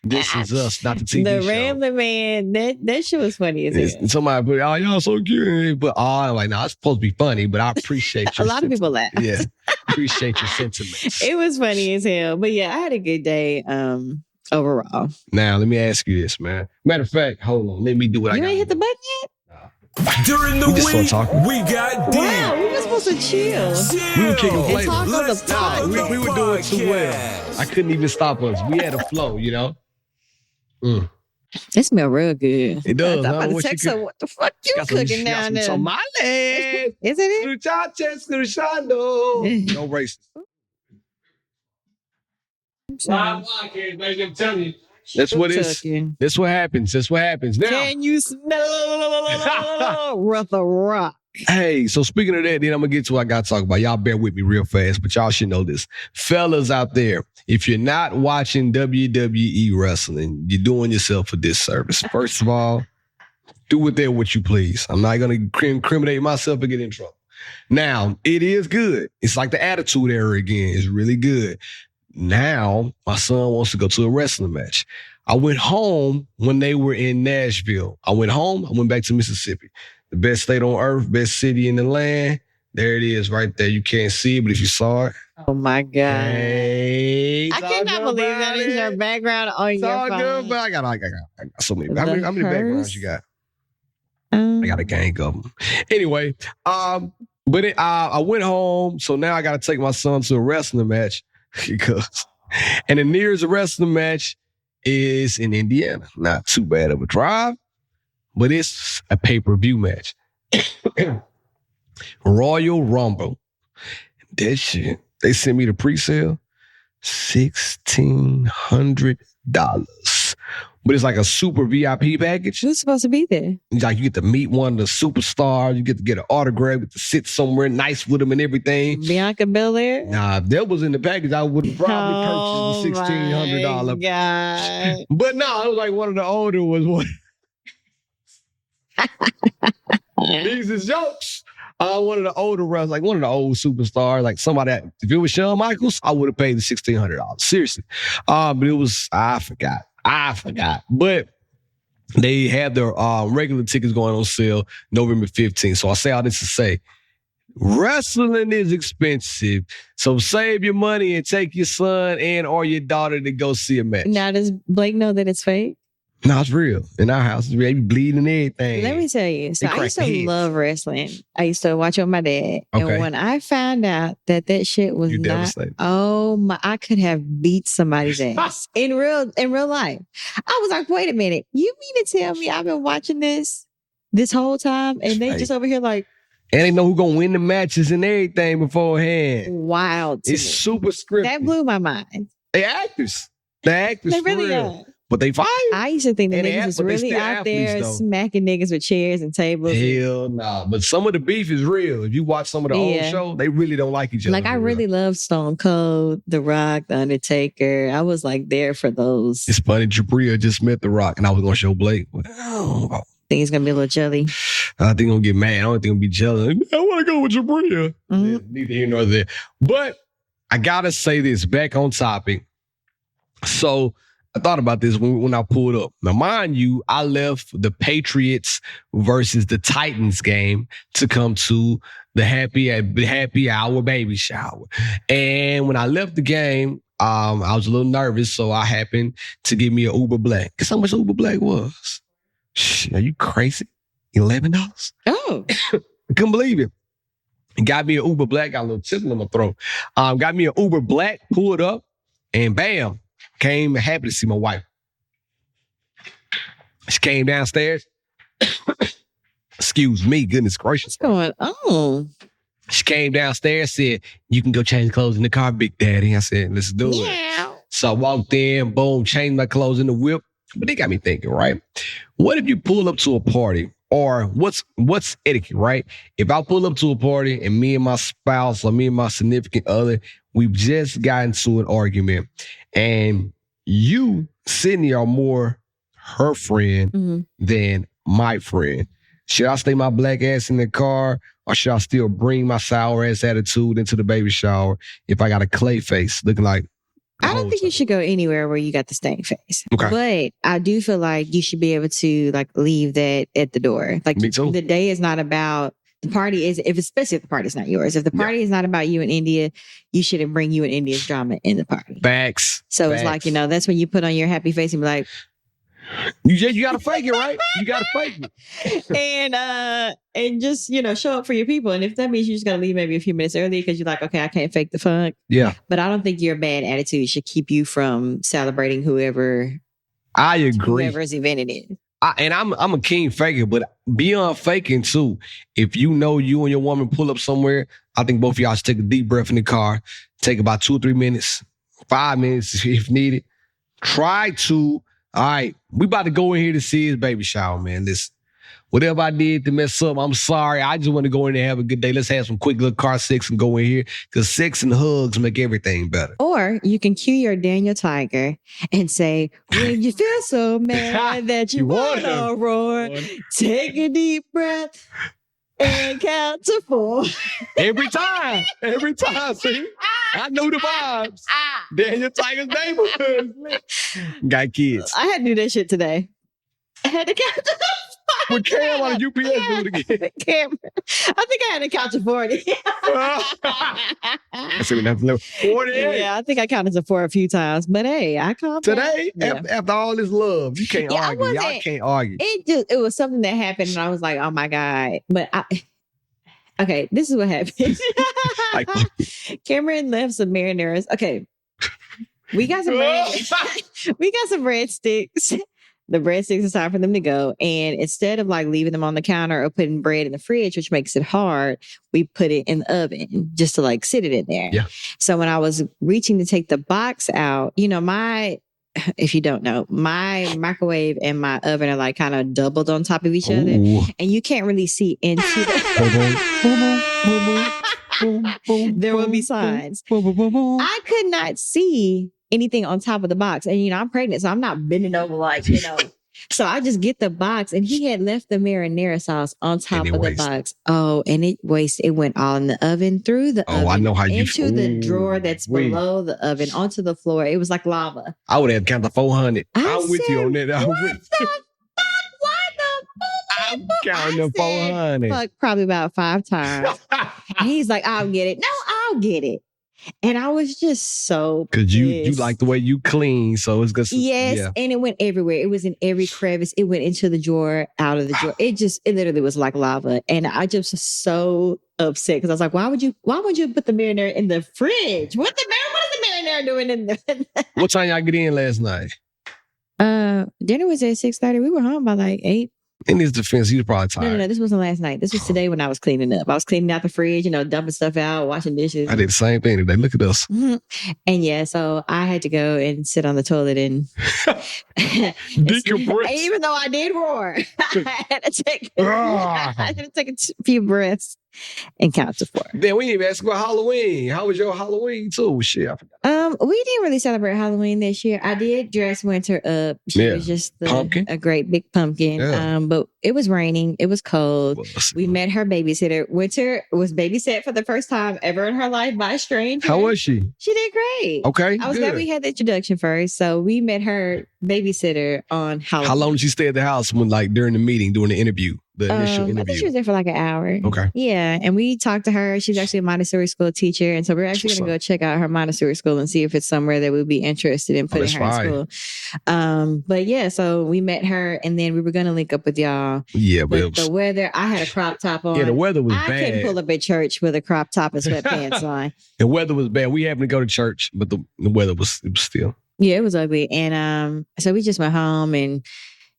A: This is us, not the TV show.
B: The Rambling Man, that shit was funny as hell.
A: Somebody put, oh, y'all so cute. But I'm like, no, it's supposed to be funny, but I appreciate you.
B: A lot of people laugh.
A: Yeah. Appreciate your sentiments.
B: It was funny as hell. But yeah, I had a good day overall.
A: Now, let me ask you this, man. Matter of fact, hold on. Let me do what I got.
B: You ain't hit the button yet?
C: During the week, we got deep.
B: Wow, we were supposed to chill.
A: We were kicking
B: and talk on the pod.
A: We were doing too well. I couldn't even stop us. We had a flow,
B: It smells real good.
A: It does.
B: I'm about to text her, what the fuck you cooking down there?
A: Tamales.
B: Isn't it?
A: No racist. I'm telling you. That's what happens. That's what happens. Now,
B: can you smell Ruther Rock?
A: Hey, so speaking of that, then I'm going to get to what I got to talk about. Y'all bear with me real fast, but y'all should know this. Fellas out there, if you're not watching WWE wrestling, you're doing yourself a disservice. First of all, do with that what you please. I'm not going to incriminate myself and get in trouble. Now, it is good. It's like the Attitude Era again. It's really good. Now, my son wants to go to a wrestling match. I went home when they were in Nashville. I went back to Mississippi. The best state on earth, best city in the land. There it is right there. You can't see it, but if you saw it.
B: Oh, my God.
A: Hey,
B: I cannot believe that is your background on your phone.
A: Good, but I got so many. How many backgrounds you got? I got a gang of them. Anyway, but I went home, so now I got to take my son to a wrestling match. And the nearest wrestling match is in Indiana. Not too bad of a drive, but it's a pay-per-view match. Royal Rumble. That shit. They sent me the pre-sale. $1,600. But it's like a super VIP package.
B: Who's supposed to be there?
A: Like you get to meet one of the superstars. You get to get an autograph. Get to sit somewhere nice with them and everything.
B: Bianca Belair?
A: Nah, if that was in the package, I would have probably purchased the $1,600.
B: God.
A: But no, it was like one of the older ones. These is jokes. One of the older ones, like one of the old superstars, like somebody that, if it was Shawn Michaels, I would have paid the $1,600. Seriously. But it was, I forgot. But they have their regular tickets going on sale November 15th. So I say all this to say, wrestling is expensive. So save your money and take your son and or your daughter to go see a match.
B: Now, does Blake know that it's fake?
A: No, it's real. In our house, it's real. You bleeding and everything.
B: Let me tell you. So I used to love wrestling. I used to watch it with my dad. Okay. And when I found out that shit was not, devastated. Oh my, I could have beat somebody's ass in real life. I was like, wait a minute. You mean to tell me I've been watching this whole time and they just over here like.
A: And they know who's going to win the matches and everything beforehand.
B: Wild.
A: It's super scripted.
B: That blew my mind.
A: They actors. They really are. But they fired.
B: I used to think the niggas was really out there smacking niggas with chairs and tables.
A: Hell nah. But some of the beef is real. If you watch some of the old show, they really don't like each other.
B: Like I really love Stone Cold, The Rock, The Undertaker. I was like there for those.
A: It's funny. Jabria just met The Rock and I was going to show Blake.
B: I think he's going to be a little jelly.
A: I think he'll get mad. I don't think he'll be jealous. I want to go with Jabria. Neither here nor there. But I got to say this, back on topic. So I thought about this when I pulled up. Now, mind you, I left the Patriots versus the Titans game to come to the happy hour baby shower. And when I left the game, I was a little nervous, so I happened to give me an Uber Black. Guess how much Uber Black was? Shit, are you crazy? $11?
B: Oh.
A: I couldn't believe it. Got me an Uber Black, got a little tickle in my throat. Got me an Uber Black, pulled up, and bam. Came happy to see my wife. She came downstairs. Excuse me, goodness gracious.
B: What's going on?
A: She came downstairs, said, you can go change clothes in the car, Big Daddy. I said, let's do it. So I walked in, boom, changed my clothes in the whip. But they got me thinking, right? What if you pull up to a party? Or what's etiquette, right? If I pull up to a party and me and my spouse or me and my significant other, we've just got into an argument and you, Sydney, are more her friend than my friend. Should I stay my black ass in the car or should I still bring my sour ass attitude into the baby shower if I got a clay face looking like
B: I don't think you should go anywhere where you got the stank face. Okay. But I do feel like you should be able to like leave that at the door. Like me too. The day is not about the party is especially if the party's not yours. If the party is not about you in India, you shouldn't bring you and India's drama in the party.
A: Facts.
B: So it's like, that's when you put on your happy face and be like,
A: you gotta fake it, right? You gotta fake
B: it. And just, show up for your people. And if that means you just gotta leave maybe a few minutes early because you're like, okay, I can't fake the funk.
A: Yeah.
B: But I don't think your bad attitude should keep you from celebrating whoever's event it is.
A: I'm a king faker, but beyond faking too, if you know you and your woman pull up somewhere, I think both of y'all should take a deep breath in the car, take about 2 or 3 minutes, 5 minutes if needed. Try to, all right, we about to go in here to see his baby shower, man. Listen, whatever I did to mess up, I'm sorry. I just want to go in there and have a good day. Let's have some quick little car sex and go in here because sex and hugs make everything better.
B: Or you can cue your Daniel Tiger and say, when you feel so mad that you want to roar, take a deep breath and count to 4.
A: Every time. See? I know the vibes. Daniel Tiger's neighborhood. Got kids.
B: I had to do that shit today. I had to count to 4.
A: With Cam on a UPS, do it again.
B: Cam, I think I had to count to 40.
A: I said we have to live 48.
B: Yeah, I think I counted to 4 a few times. But hey, I calmed
A: today, after all this love, you can't argue. Y'all can't argue.
B: It was something that happened and I was like, oh my God. But okay, this is what happened. Cameron left some mariners. Okay. We got some red sticks. the breadsticks, it's time for them to go. And instead of like leaving them on the counter or putting bread in the fridge, which makes it hard, we put it in the oven just to like sit it in there.
A: Yeah.
B: So when I was reaching to take the box out, if you don't know, my microwave and my oven are like kind of doubled on top of each other. And you can't really see into there will be signs. I could not see anything on top of the box. And, I'm pregnant, so I'm not bending over like, So I just get the box, and he had left the marinara sauce on top of the box. Oh, and it went all in the oven, through the oven.
A: I know how you
B: into the drawer that's below the oven, onto the floor. It was like lava.
A: I would have counted 400. I'm with you on that.
B: I'm
A: counting the 400.
B: Fuck, probably about 5 times. And he's like, I'll get it. No, I'll get it. And I was just so
A: because you like the way you clean, so it's good.
B: Yes, yeah. And it went everywhere. It was in every crevice. It went into the drawer, out of the drawer. It literally was like lava. And I just was so upset because I was like, why would you put the marinara in the fridge? What is the marinara doing in there?
A: What time y'all get in last night?
B: Dinner was at 6:30. We were home by like 8.
A: In his defense, he was probably tired.
B: No, this wasn't last night. This was today when I was cleaning up. I was cleaning out the fridge, dumping stuff out, washing dishes.
A: I did the same thing today. Look at us.
B: Mm-hmm. And yeah, so I had to go and sit on the toilet and
A: decompress.
B: Even though I did roar, I had to take a few breaths and count to 4.
A: Then we didn't even ask about Halloween. How was your Halloween too? Shit, I forgot.
B: We didn't really celebrate Halloween this year. I did dress Winter up. She was just a great big pumpkin.
A: Yeah.
B: But it was raining. It was cold. We met her babysitter. Winter was babysat for the first time ever in her life by a stranger.
A: How was she?
B: She did great.
A: Okay,
B: I was glad we had the introduction first. So we met her babysitter on Halloween.
A: How long did she stay at the house during the meeting, during the interview? The initial interview.
B: I think she was there for like an hour.
A: Okay.
B: Yeah. And we talked to her. She's actually a Montessori school teacher. And so we're actually going to go check out her Montessori school and see if it's somewhere that we'd be interested in putting her in school. But yeah, so we met her and then we were going to link up with y'all. Yeah, but the weather, I had a crop top on.
A: Yeah, the weather was bad.
B: I couldn't pull up at church with a crop top and sweatpants on.
A: The weather was bad. We happened to go to church, but the weather was still.
B: Yeah, it was ugly. And so we just went home and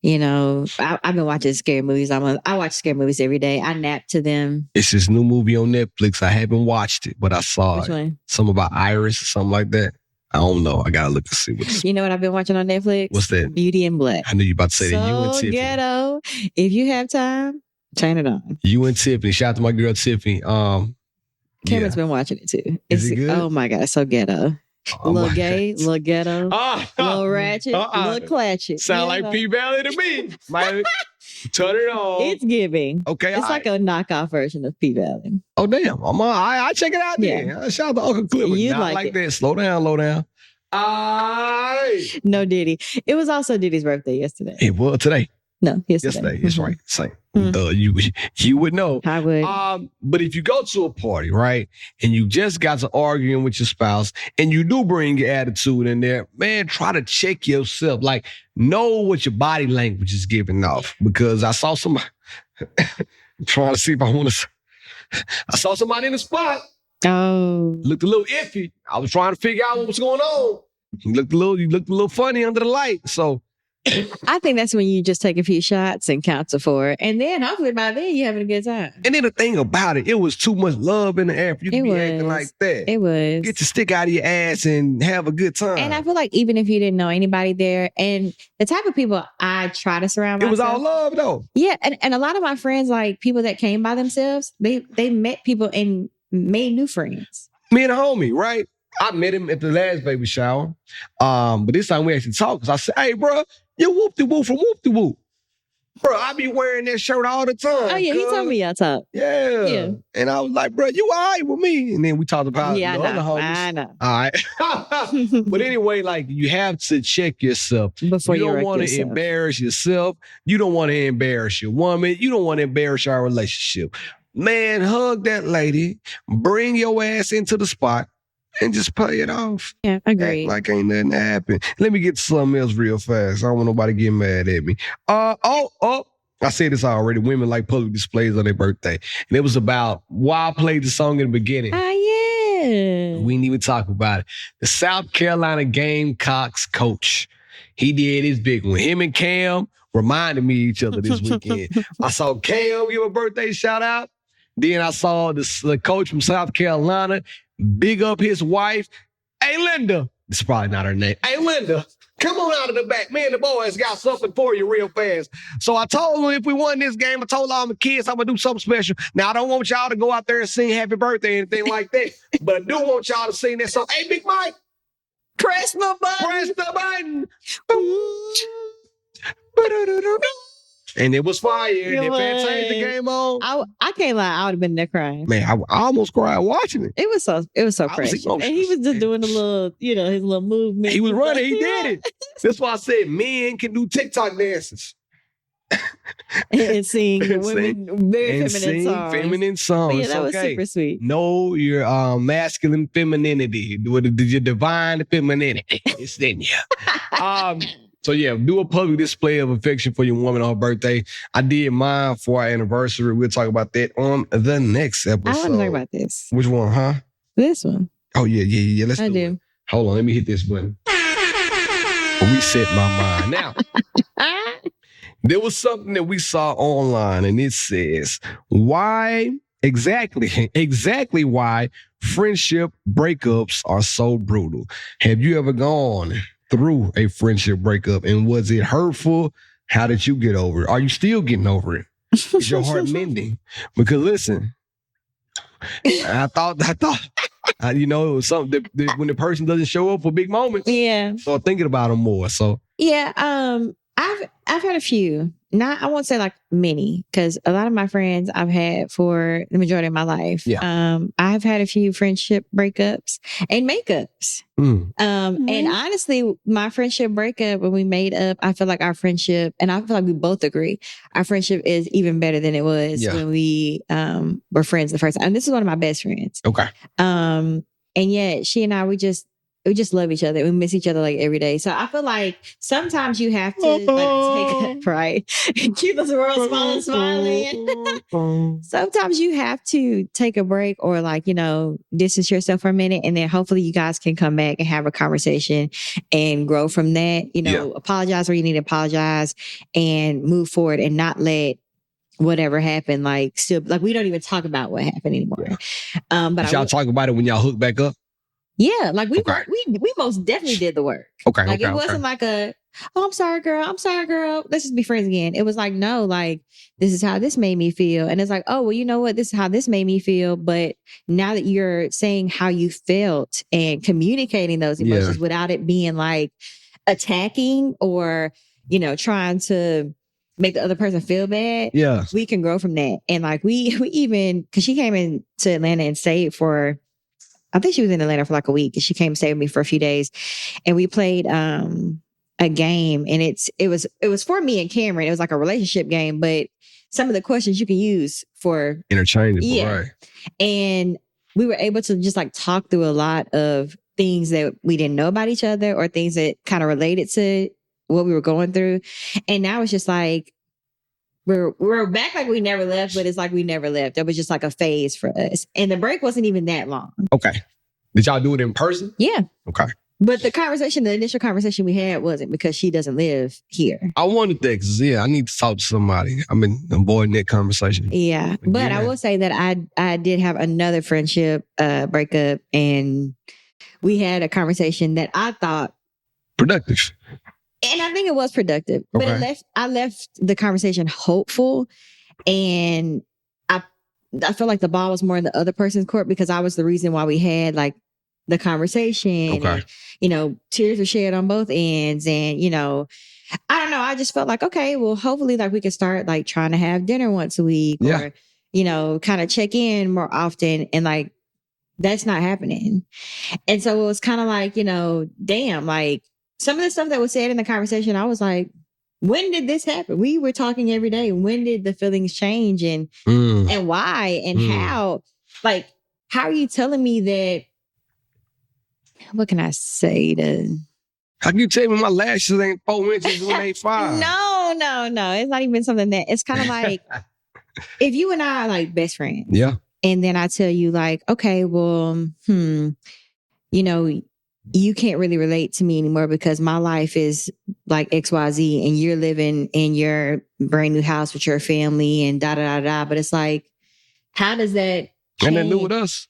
B: I've been watching scary movies. I watch scary movies every day. I nap to them.
A: It's this new movie on Netflix. I haven't watched it, but I saw
B: Which one?
A: Something about Iris or something like that. I don't know. I gotta look to see what's.
B: You know what I've been watching on Netflix?
A: What's that?
B: Beauty in Black.
A: I knew you about to say that. You and Tiffany.
B: Ghetto. If you have time, turn it on.
A: You and Tiffany. Shout out to my girl Tiffany.
B: Cameron's been watching it too.
A: Is it good?
B: Oh my God, it's so ghetto. Little gay, little ghetto, little ratchet, little clatchet.
A: Sound like P Valley to me. Turn it on.
B: It's giving.
A: Okay,
B: it's like a knockoff version of P Valley.
A: Oh damn! I check it out then. Yeah. Shout out to Uncle Cliff.
B: You
A: not like that. Slow down.
B: No Diddy. It was also Diddy's birthday yesterday.
A: It was today.
B: No, yesterday.
A: That's right. Same. You would know.
B: I would.
A: But if you go to a party, right, and you just got to arguing with your spouse, and you do bring your attitude in there, man, try to check yourself. Like, know what your body language is giving off. Because I saw somebody trying to see if I want to. I saw somebody in the spot.
B: Oh,
A: looked a little iffy. I was trying to figure out what was going on. You looked a little funny under the light. So.
B: I think that's when you just take a few shots and count to 4. And then hopefully by then you're having a good time.
A: And then the thing about it was too much love in the air for you to be acting like that.
B: It was.
A: Get your stick out of your ass and have a good time.
B: And I feel like even if you didn't know anybody there, and the type of people I try to surround myself.
A: It was all love though.
B: Yeah. And a lot of my friends, like people that came by themselves, they met people and made new friends.
A: Me and a homie, right? I met him at the last baby shower. But this time we actually talked because I said, hey, bro, you whoop-de-whoop from whoop-de-whoop. Bro, I be wearing that shirt all the time.
B: Oh, yeah, he told me y'all talk.
A: Yeah. And I was like, bro, you all right with me? And then we talked about
B: the other homies.
A: I know. All right. But anyway, like, you have to check yourself.
B: Before you
A: don't want to embarrass yourself. You don't want to embarrass your woman. You don't want to embarrass our relationship. Man, hug that lady. Bring your ass into the spot. And just play it off.
B: Yeah, agreed.
A: Act like ain't nothing happened. Let me get to something else real fast. I don't want nobody getting mad at me. I said this already. Women like public displays on their birthday. And it was about why I played the song in the beginning.
B: Yeah.
A: We didn't even talk about it. The South Carolina Gamecocks coach He did his big one. Him and Cam reminded me of each other this weekend. I saw Cam give a birthday shout out. Then I saw the coach from South Carolina big up his wife. Hey, Linda. It's probably not her name. Hey, Linda, come on out of the back. Me and the boys got something for you real fast. So I told them if we won this game, I told all my kids I'm going to do something special. Now, I don't want y'all to go out there and sing happy birthday or anything like that. But I do want y'all to sing that song. Hey, Big Mike.
B: Press the button.
A: Press the button. And it was fire. And if that changed the game on.
B: I can't lie, I would have been there crying.
A: Man, I almost cried watching it.
B: It was so precious. And he was just doing the little, his little movement.
A: He was running. He did it. That's why I said men can do TikTok dances.
B: and sing women very feminine songs.
A: Yeah,
B: that was super sweet.
A: Know your masculine femininity, your divine femininity. It's in you. So yeah, do a public display of affection for your woman on her birthday. I did mine for our anniversary. We'll talk about that on the next episode.
B: I want to talk about this.
A: Which one, huh?
B: This one.
A: Oh yeah. Let's do it. Hold on, let me hit this button. Reset my mind. Now, there was something that we saw online, and it says, why exactly why friendship breakups are so brutal. Have you ever gone through a friendship breakup, and was it hurtful? How did you get over it? Are you still getting over it? Is your heart mending? Because listen, I thought, it was something that when the person doesn't show up for big moments, start thinking about them more. So
B: I've had a few. I won't say like many, because a lot of my friends I've had for the majority of my life. Yeah. I've had a few friendship breakups and makeups. And honestly, my friendship breakup, when we made up, I feel like our friendship, and I feel like we both agree, our friendship is even better than it was when we were friends the first time. And this is one of my best friends.
A: Okay.
B: And yet she and I, we just love each other. We miss each other like every day. So I feel like sometimes you have to take a right. Keep us world smiling. Sometimes you have to take a break or distance yourself for a minute, and then hopefully you guys can come back and have a conversation and grow from that. Apologize where you need to apologize and move forward, and not let whatever happened we don't even talk about what happened anymore. But
A: y'all talk about it when y'all hook back up.
B: Yeah, we most definitely did the work.
A: Okay.
B: It wasn't like I'm sorry, girl. Let's just be friends again. It was like, no, this is how this made me feel. And it's like, oh, well, you know what? This is how this made me feel. But now that you're saying how you felt and communicating those emotions without it being attacking or, trying to make the other person feel bad.
A: Yeah.
B: We can grow from that. And we even, because she came into Atlanta and stayed for, I think she was in Atlanta for a week, and she came and stayed with me for a few days, and we played a game, and it was for me and Cameron. It was like a relationship game, but some of the questions you can use for
A: interchangeable, right?
B: And we were able to just talk through a lot of things that we didn't know about each other, or things that kind of related to what we were going through. And now it's just we're back we never left, but it's we never left. It was just a phase for us. And the break wasn't even that long.
A: Okay. Did y'all do it in person?
B: Yeah.
A: Okay.
B: But the initial conversation we had wasn't, because she doesn't live here.
A: I wanted that because, I need to talk to somebody. I've been avoiding that conversation.
B: Yeah. But I will say that I did have another friendship breakup, and we had a conversation that I thought
A: productive.
B: And I think it was productive, but I left the conversation hopeful, and I felt like the ball was more in the other person's court, because I was the reason why we had the conversation.
A: Okay.
B: And, tears were shed on both ends, and I don't know. I just felt okay, well, hopefully we could start trying to have dinner once a week, or kind of check in more often, and that's not happening. And so it was kind of damn, some of the stuff that was said in the conversation, I was like, when did this happen? We were talking every day. When did the feelings change, and why, and how? How are you telling me that? What can I say to?
A: How can you tell me my lashes ain't 4 inches when they 5?
B: No. It's not even something that, it's kind of if you and I are best friends.
A: Yeah.
B: And then I tell you okay, well, you can't really relate to me anymore because my life is like XYZ and you're living in your brand new house with your family and da da da da. But it's like, how does that change?
A: And they're new with us.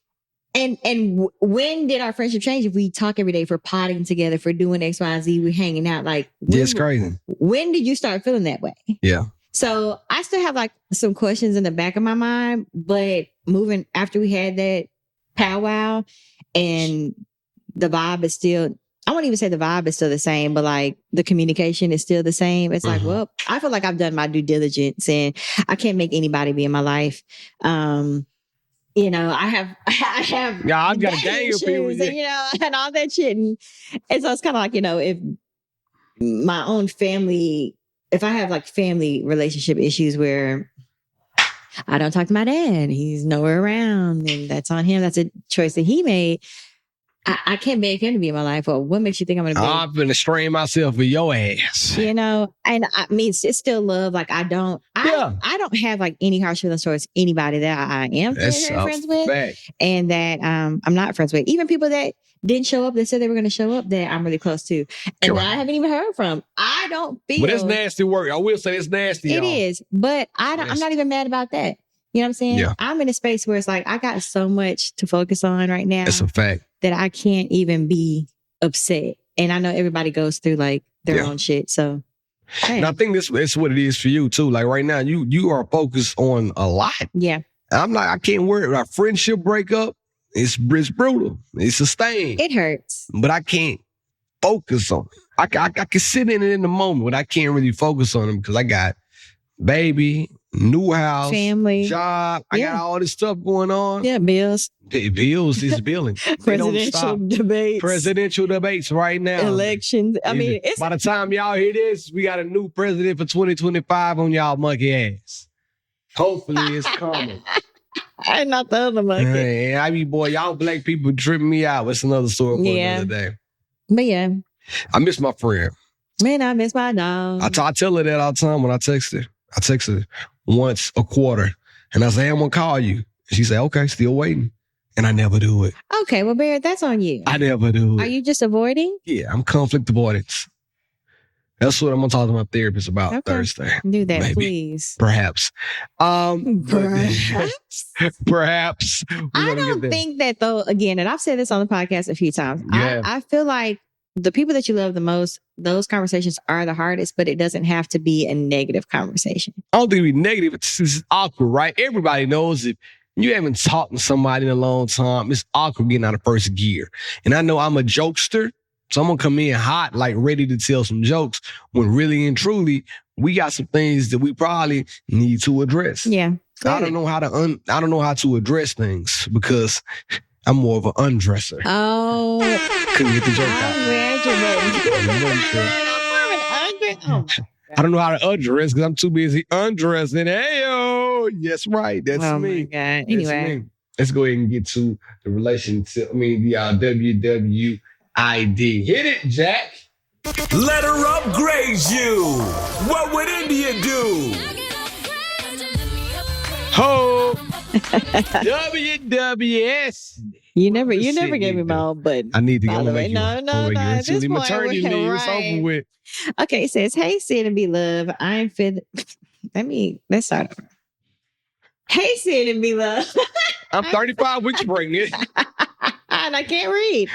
B: And when did our friendship change? If we talk every day, if we're potting together, if we're doing XYZ, we're hanging out, like
A: it's crazy.
B: When did you start feeling that way?
A: Yeah.
B: So I still have like some questions in the back of my mind, but moving after we had that powwow and the vibe is still, I won't even say the vibe is still the same, but like the communication is still the same. It's like, well, I feel like I've done my due diligence and I can't make anybody be in my life. You know, I have
A: yeah, I've got a gang of people,
B: and, you know, and all that shit. And so it's kind of like, you know, if my own family, if I have like family relationship issues where I don't talk to my dad, he's nowhere around, and that's on him. That's a choice that he made. I can't beg him to be in my life. Or what makes you think I'm going to be?
A: I've been strain myself with your ass.
B: You know, and I mean, it's still love. Like I don't have like any harsh feelings towards anybody that I am friends with, and that I'm not friends with. Even people that didn't show up, that said they were going to show up, that I'm really close to, and that I haven't even heard from. I don't feel.
A: But it's nasty work. I will say it's nasty.
B: It is, but I'm not even mad about that. You know what I'm saying? Yeah. I'm in a space where it's like I got so much to focus on right now.
A: That's a fact.
B: That I can't even be upset. And I know everybody goes through like their own shit. So
A: and I think this is what it is for you too. Like right now, you are focused on a lot.
B: Yeah.
A: I can't worry about a friendship breakup. It's brutal. It's sustained.
B: It hurts.
A: But I can't focus on it. I can sit in it in the moment, but I can't really focus on them because I got baby, new house,
B: family,
A: job. I got all this stuff going on.
B: Yeah, bills.
A: Bills is billing. Presidential debates right now.
B: Elections. I mean,
A: by the time y'all hear this, we got a new president for 2025 on y'all monkey ass. Hopefully it's coming.
B: And not the other monkey.
A: Hey, I mean, boy, y'all black people tripping me out. It's another story for another day.
B: But yeah.
A: I miss my friend.
B: Man, I miss my dog.
A: I tell her that all the time when I text her. I text her once a quarter. And I say, hey, I'm going to call you. And she say, okay, still waiting. And I never do it.
B: Okay, well, Barrett, that's on you.
A: I never do it.
B: Are you just avoiding?
A: Yeah, I'm conflict avoidance. That's what I'm going to talk to my therapist about Thursday.
B: Do that,
A: maybe.
B: Please.
A: Perhaps.
B: Perhaps.
A: Perhaps.
B: I don't think that, though, again, and I've said this on the podcast a few times, I feel like the people that you love the most, those conversations are the hardest, but it doesn't have to be a negative conversation.
A: I don't think it'd be negative. It's awkward, right? Everybody knows if you haven't talked to somebody in a long time, it's awkward getting out of first gear. And I know I'm a jokester, so I'm going to come in hot, like ready to tell some jokes, when really and truly, we got some things that we probably need to address.
B: Yeah.
A: I don't know how to address things because I'm more of an undresser.
B: Oh.
A: Couldn't get the joke out. I don't know how to undress because I'm too busy undressing. Hey-yo. Yes, right. That's me.
B: Oh, my God. Anyway.
A: Let's go ahead and get to the relationship. The WWID. Hit it, Jack.
C: Let her upgrade you. What would India do?
A: Ho! WWS.
B: You never gave me my own button.
A: I need to go.
B: No. At this point,
A: maternity leave is over with.
B: Okay, it says, hey, Syd and Be Love. I'm fit. Let's start over. Hey, Syd and Be Love.
A: I'm 35 weeks pregnant.
B: And I can't read.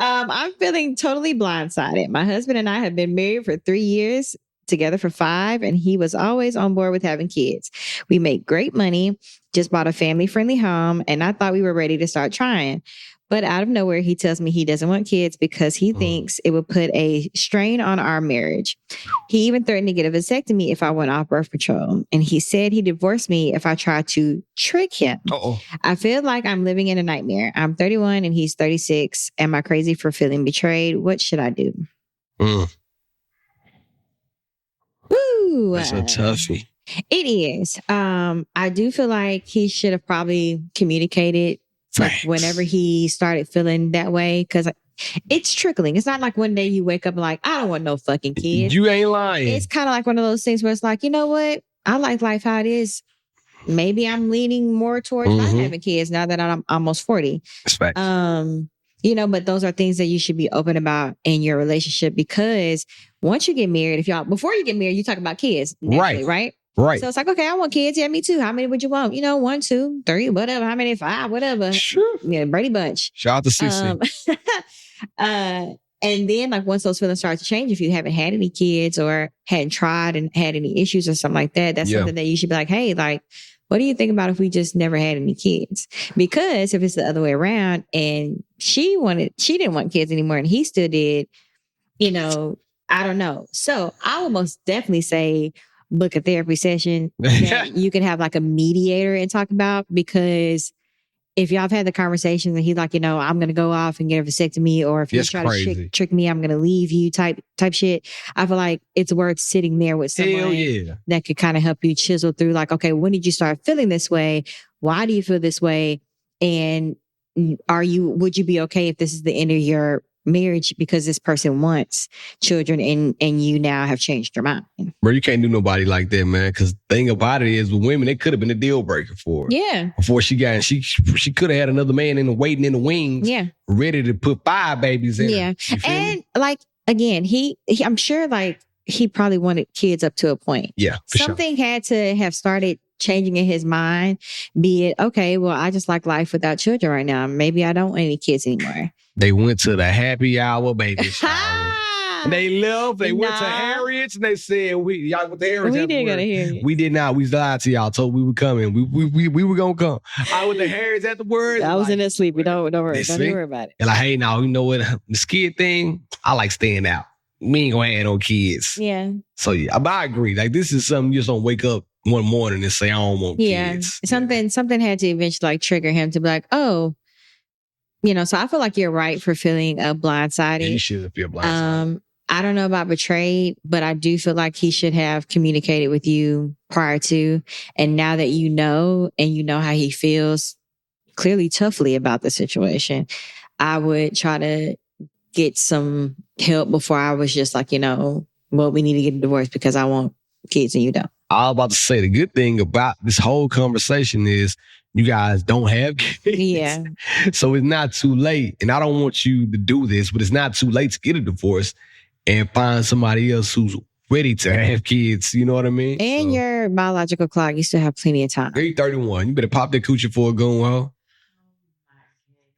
B: I'm feeling totally blindsided. My husband and I have been married for 3 years, together for 5, and he was always on board with having kids. We make great money, just bought a family-friendly home, and I thought we were ready to start trying. But out of nowhere, he tells me he doesn't want kids because he thinks it would put a strain on our marriage. He even threatened to get a vasectomy if I went off birth control. And he said he'd divorce me if I tried to trick him. I feel like I'm living in a nightmare. I'm 31 and he's 36. Am I crazy for feeling betrayed? What should I do?
A: Woo!
B: That's
A: a toughie.
B: It is. I do feel like he should have probably communicated whenever he started feeling that way, because it's trickling. It's not like one day you wake up and like, I don't want no fucking kids.
A: You ain't lying.
B: It's kind of like one of those things where it's like, you know what? I like life how it is. Maybe I'm leaning more towards not having kids now that I'm almost 40.
A: Respect.
B: But those are things that you should be open about in your relationship, because once you get married, before you get married, you talk about kids, right?
A: Right.
B: So it's like, okay, I want kids. Yeah, me too. How many would you want? 1, 2, 3, whatever. How many? 5, whatever.
A: Sure.
B: Yeah, Brady Bunch.
A: Shout out to Sissy.
B: And then like once those feelings start to change, if you haven't had any kids or hadn't tried and had any issues or something like that, that's something that you should be like, hey, like, what do you think about if we just never had any kids? Because if it's the other way around and she didn't want kids anymore and he still did, I don't know. So I would most definitely say book a therapy session that you can have like a mediator and talk about, because if y'all have had the conversations and he's like, I'm going to go off and get a vasectomy, or if you try to trick me, I'm going to leave you type shit. I feel like it's worth sitting there with someone that could kind of help you chisel through like, okay, when did you start feeling this way? Why do you feel this way? And would you be okay if this is the end of your marriage because this person wants children and you now have changed your mind?
A: Bro, you can't do nobody like that, man. Because the thing about it is with women, it could have been a deal breaker for her.
B: Yeah.
A: Before she could have had another man waiting in the wings.
B: Yeah.
A: Ready to put 5 babies in.
B: Yeah. And like, again, he I'm sure like he probably wanted kids up to a point.
A: Yeah.
B: Something had to have started changing in his mind, be it, okay, well, I just like life without children right now. Maybe I don't want any kids anymore.
A: They went to the happy hour baby shower. They left. They went to Harriet's and they said, y'all went to Harriet's.
B: We didn't go to Harriet's.
A: We did not. We lied to y'all. Told we were coming. We were going to come. I went to Harriet's afterwards.
B: I was in there sleepy. Don't worry. Don't worry about it.
A: And like, hey, now, you know what? The kid thing, I like staying out. We ain't going to have no kids.
B: Yeah.
A: So yeah, but I agree. Like, this is something you just don't wake up one morning and say, I don't want kids.
B: Something had to eventually like trigger him to be like, oh, so I feel like you're right for feeling blindsided.
A: Yeah, you should feel blindsided.
B: I don't know about betrayed, but I do feel like he should have communicated with you prior to. And now that you know, and you know how he feels clearly toughly about the situation, I would try to get some help before I was just like, well, we need to get a divorce because I want kids and you don't.
A: I was about to say, the good thing about this whole conversation is you guys don't have kids.
B: Yeah.
A: So it's not too late. And I don't want you to do this, but it's not too late to get a divorce and find somebody else who's ready to have kids. You know what I mean?
B: And your biological clock, you still have plenty of time.
A: You're 31. You better pop that coochie for a goon, huh?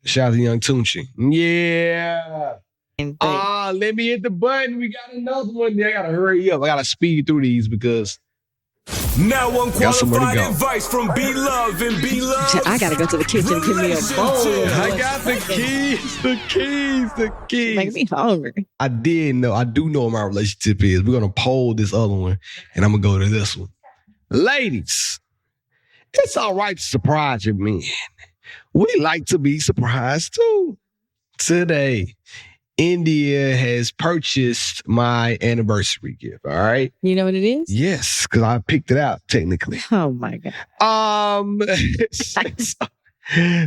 A: Shout out to Young Tunchi. Yeah. Let me hit the button. We got another one. I got to hurry up. I got to speed through these because...
C: Now unqualified advice from B Love and B Love.
B: I gotta go to the kitchen and give me a bowl.
A: I got the keys.
B: Makes me hungry.
A: I do know what my relationship is. We're gonna poll this other one and I'm gonna go to this one. Ladies, it's all right to surprise your men. We like to be surprised too. Today, India has purchased my anniversary gift, all right?
B: You know what it is?
A: Yes, because I picked it out, technically.
B: Oh, my God.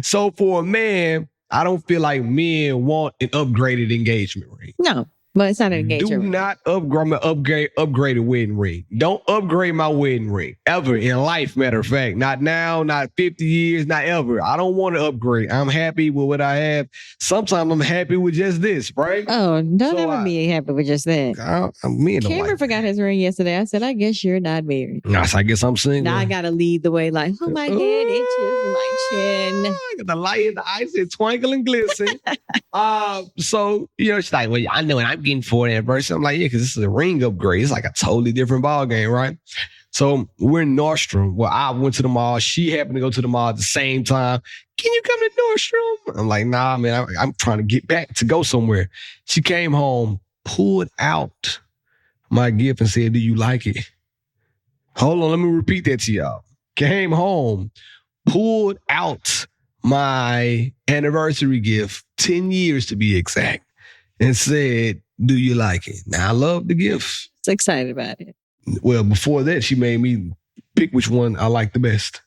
A: So for a man, I don't feel like men want an upgraded engagement ring.
B: No, but it's not an engagement ring.
A: Do not upgrade a wedding ring. Don't upgrade my wedding ring, ever in life, matter of fact. Not now, not 50 years, not ever. I don't want to upgrade. I'm happy with what I have. Sometimes I'm happy with just this, right?
B: Oh, don't ever be happy with just that. Cameron forgot his ring yesterday. I said, I guess you're not married.
A: I guess I'm single.
B: Now I got to lead the way like, oh my God, itches my chin.
A: Got the light in the ice and twinkle and glisten. So, she's like, well, I know what I'm getting for an anniversary. I'm like, yeah, because this is a ring upgrade. It's like a totally different ball game, right? So we're in Nordstrom. Well, I went to the mall. She happened to go to the mall at the same time. Can you come to Nordstrom? I'm like, nah, man, I'm trying to get back to go somewhere. She came home, pulled out my gift and said, do you like it? Hold on, let me repeat that to y'all. Came home, pulled out my anniversary gift, 10 years to be exact, and said, do you like it? Now, I love the gift.
B: So excited about it.
A: Well, before that, she made me pick which one I like the best.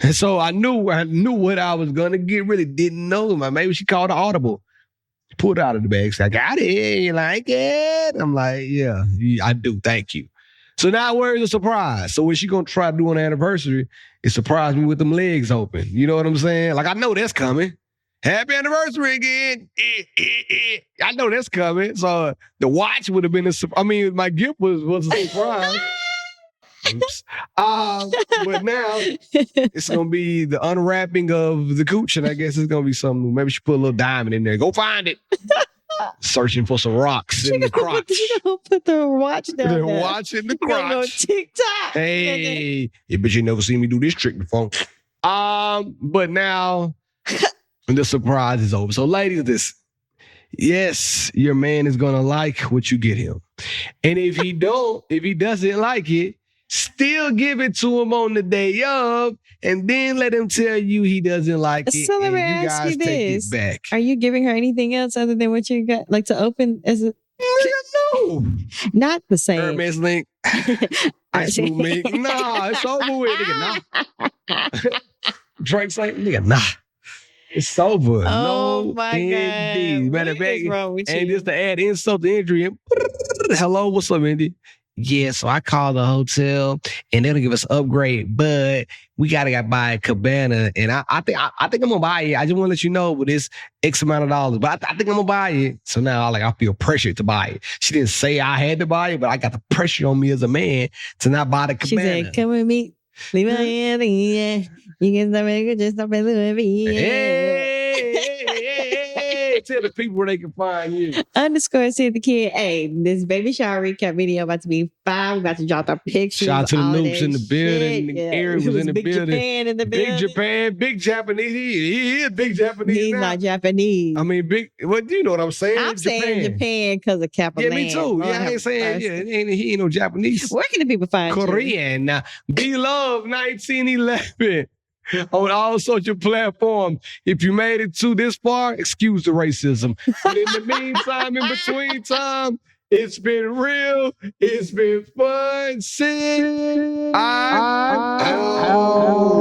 A: And so I knew what I was going to get. Really didn't know. Maybe she called an audible. Pulled it out of the bag. Said, I got it. You like it? I'm like, yeah, I do. Thank you. So now where's the surprise? So what she going to try to do on the anniversary is surprise me with them legs open. You know what I'm saying? Like, I know that's coming. Happy anniversary again. I know that's coming. So the watch would have been my gift was a surprise. Oops. But now it's gonna be the unwrapping of the cooch, and I guess it's gonna be something. Maybe she put a little diamond in there. Go find it. Searching for some rocks in the crotch.
B: You gonna put the watch down there.
A: The watch in the crotch.
B: Go TikTok.
A: Hey, yeah, but you never seen me do this trick before. But now the surprise is over. So, ladies, yes, your man is gonna like what you get him, and if he doesn't like it, still give it to him on the day of, and then let him tell you he doesn't like it.
B: So let me
A: and you
B: ask
A: guys
B: you
A: take
B: this:
A: it back.
B: Are you giving her anything else other than what you got, like to open as a?
A: No,
B: not the same.
A: Hermes link, ice cream link. Nah, it's over with, nigga. Nah. Drake's like, nigga, nah. It's over.
B: Oh
A: no,
B: my
A: indeed.
B: God.
A: Matter of
B: What
A: fact,
B: is wrong with
A: and
B: you?
A: just to add insult to injury. Hello, what's up, Indy? Yeah, so I called the hotel and they'll give us an upgrade, but we gotta buy a cabana, and I think I'm gonna buy it. I just want to let you know with this X amount of dollars, but I think I'm gonna buy it. So now I feel pressured to buy it. She didn't say I had to buy it, but I got the pressure on me as a man to not buy the cabana.
B: She said, "Come with me, leave my hand in the air. You can stop it, just stop it,
A: Hey, tell the people where they can find you.
B: _ said the kid, hey, this baby shower recap video about to be fine. We're about to drop our pictures.
A: Shout out to the
B: all
A: noobs
B: that
A: in the building.
B: shit.
A: The
B: Yeah.
A: Eric was in the
B: Big
A: building.
B: Japan in the building.
A: Big Japan, big Japanese. He is big Japanese.
B: He's
A: now.
B: not Japanese.
A: I mean, big. What do you know what I'm saying?
B: I'm saying Japan because of Kappa
A: Yeah,
B: Land.
A: me too.
B: Lord
A: Yeah, I
B: have
A: ain't saying
B: mercy.
A: he ain't no Japanese.
B: Where can the people find you?
A: Korean. Be Love 1911 on all social platforms. If you made it to this far, excuse the racism. But in the meantime, in between time, it's been real. It's been fun. Syd, I'm out.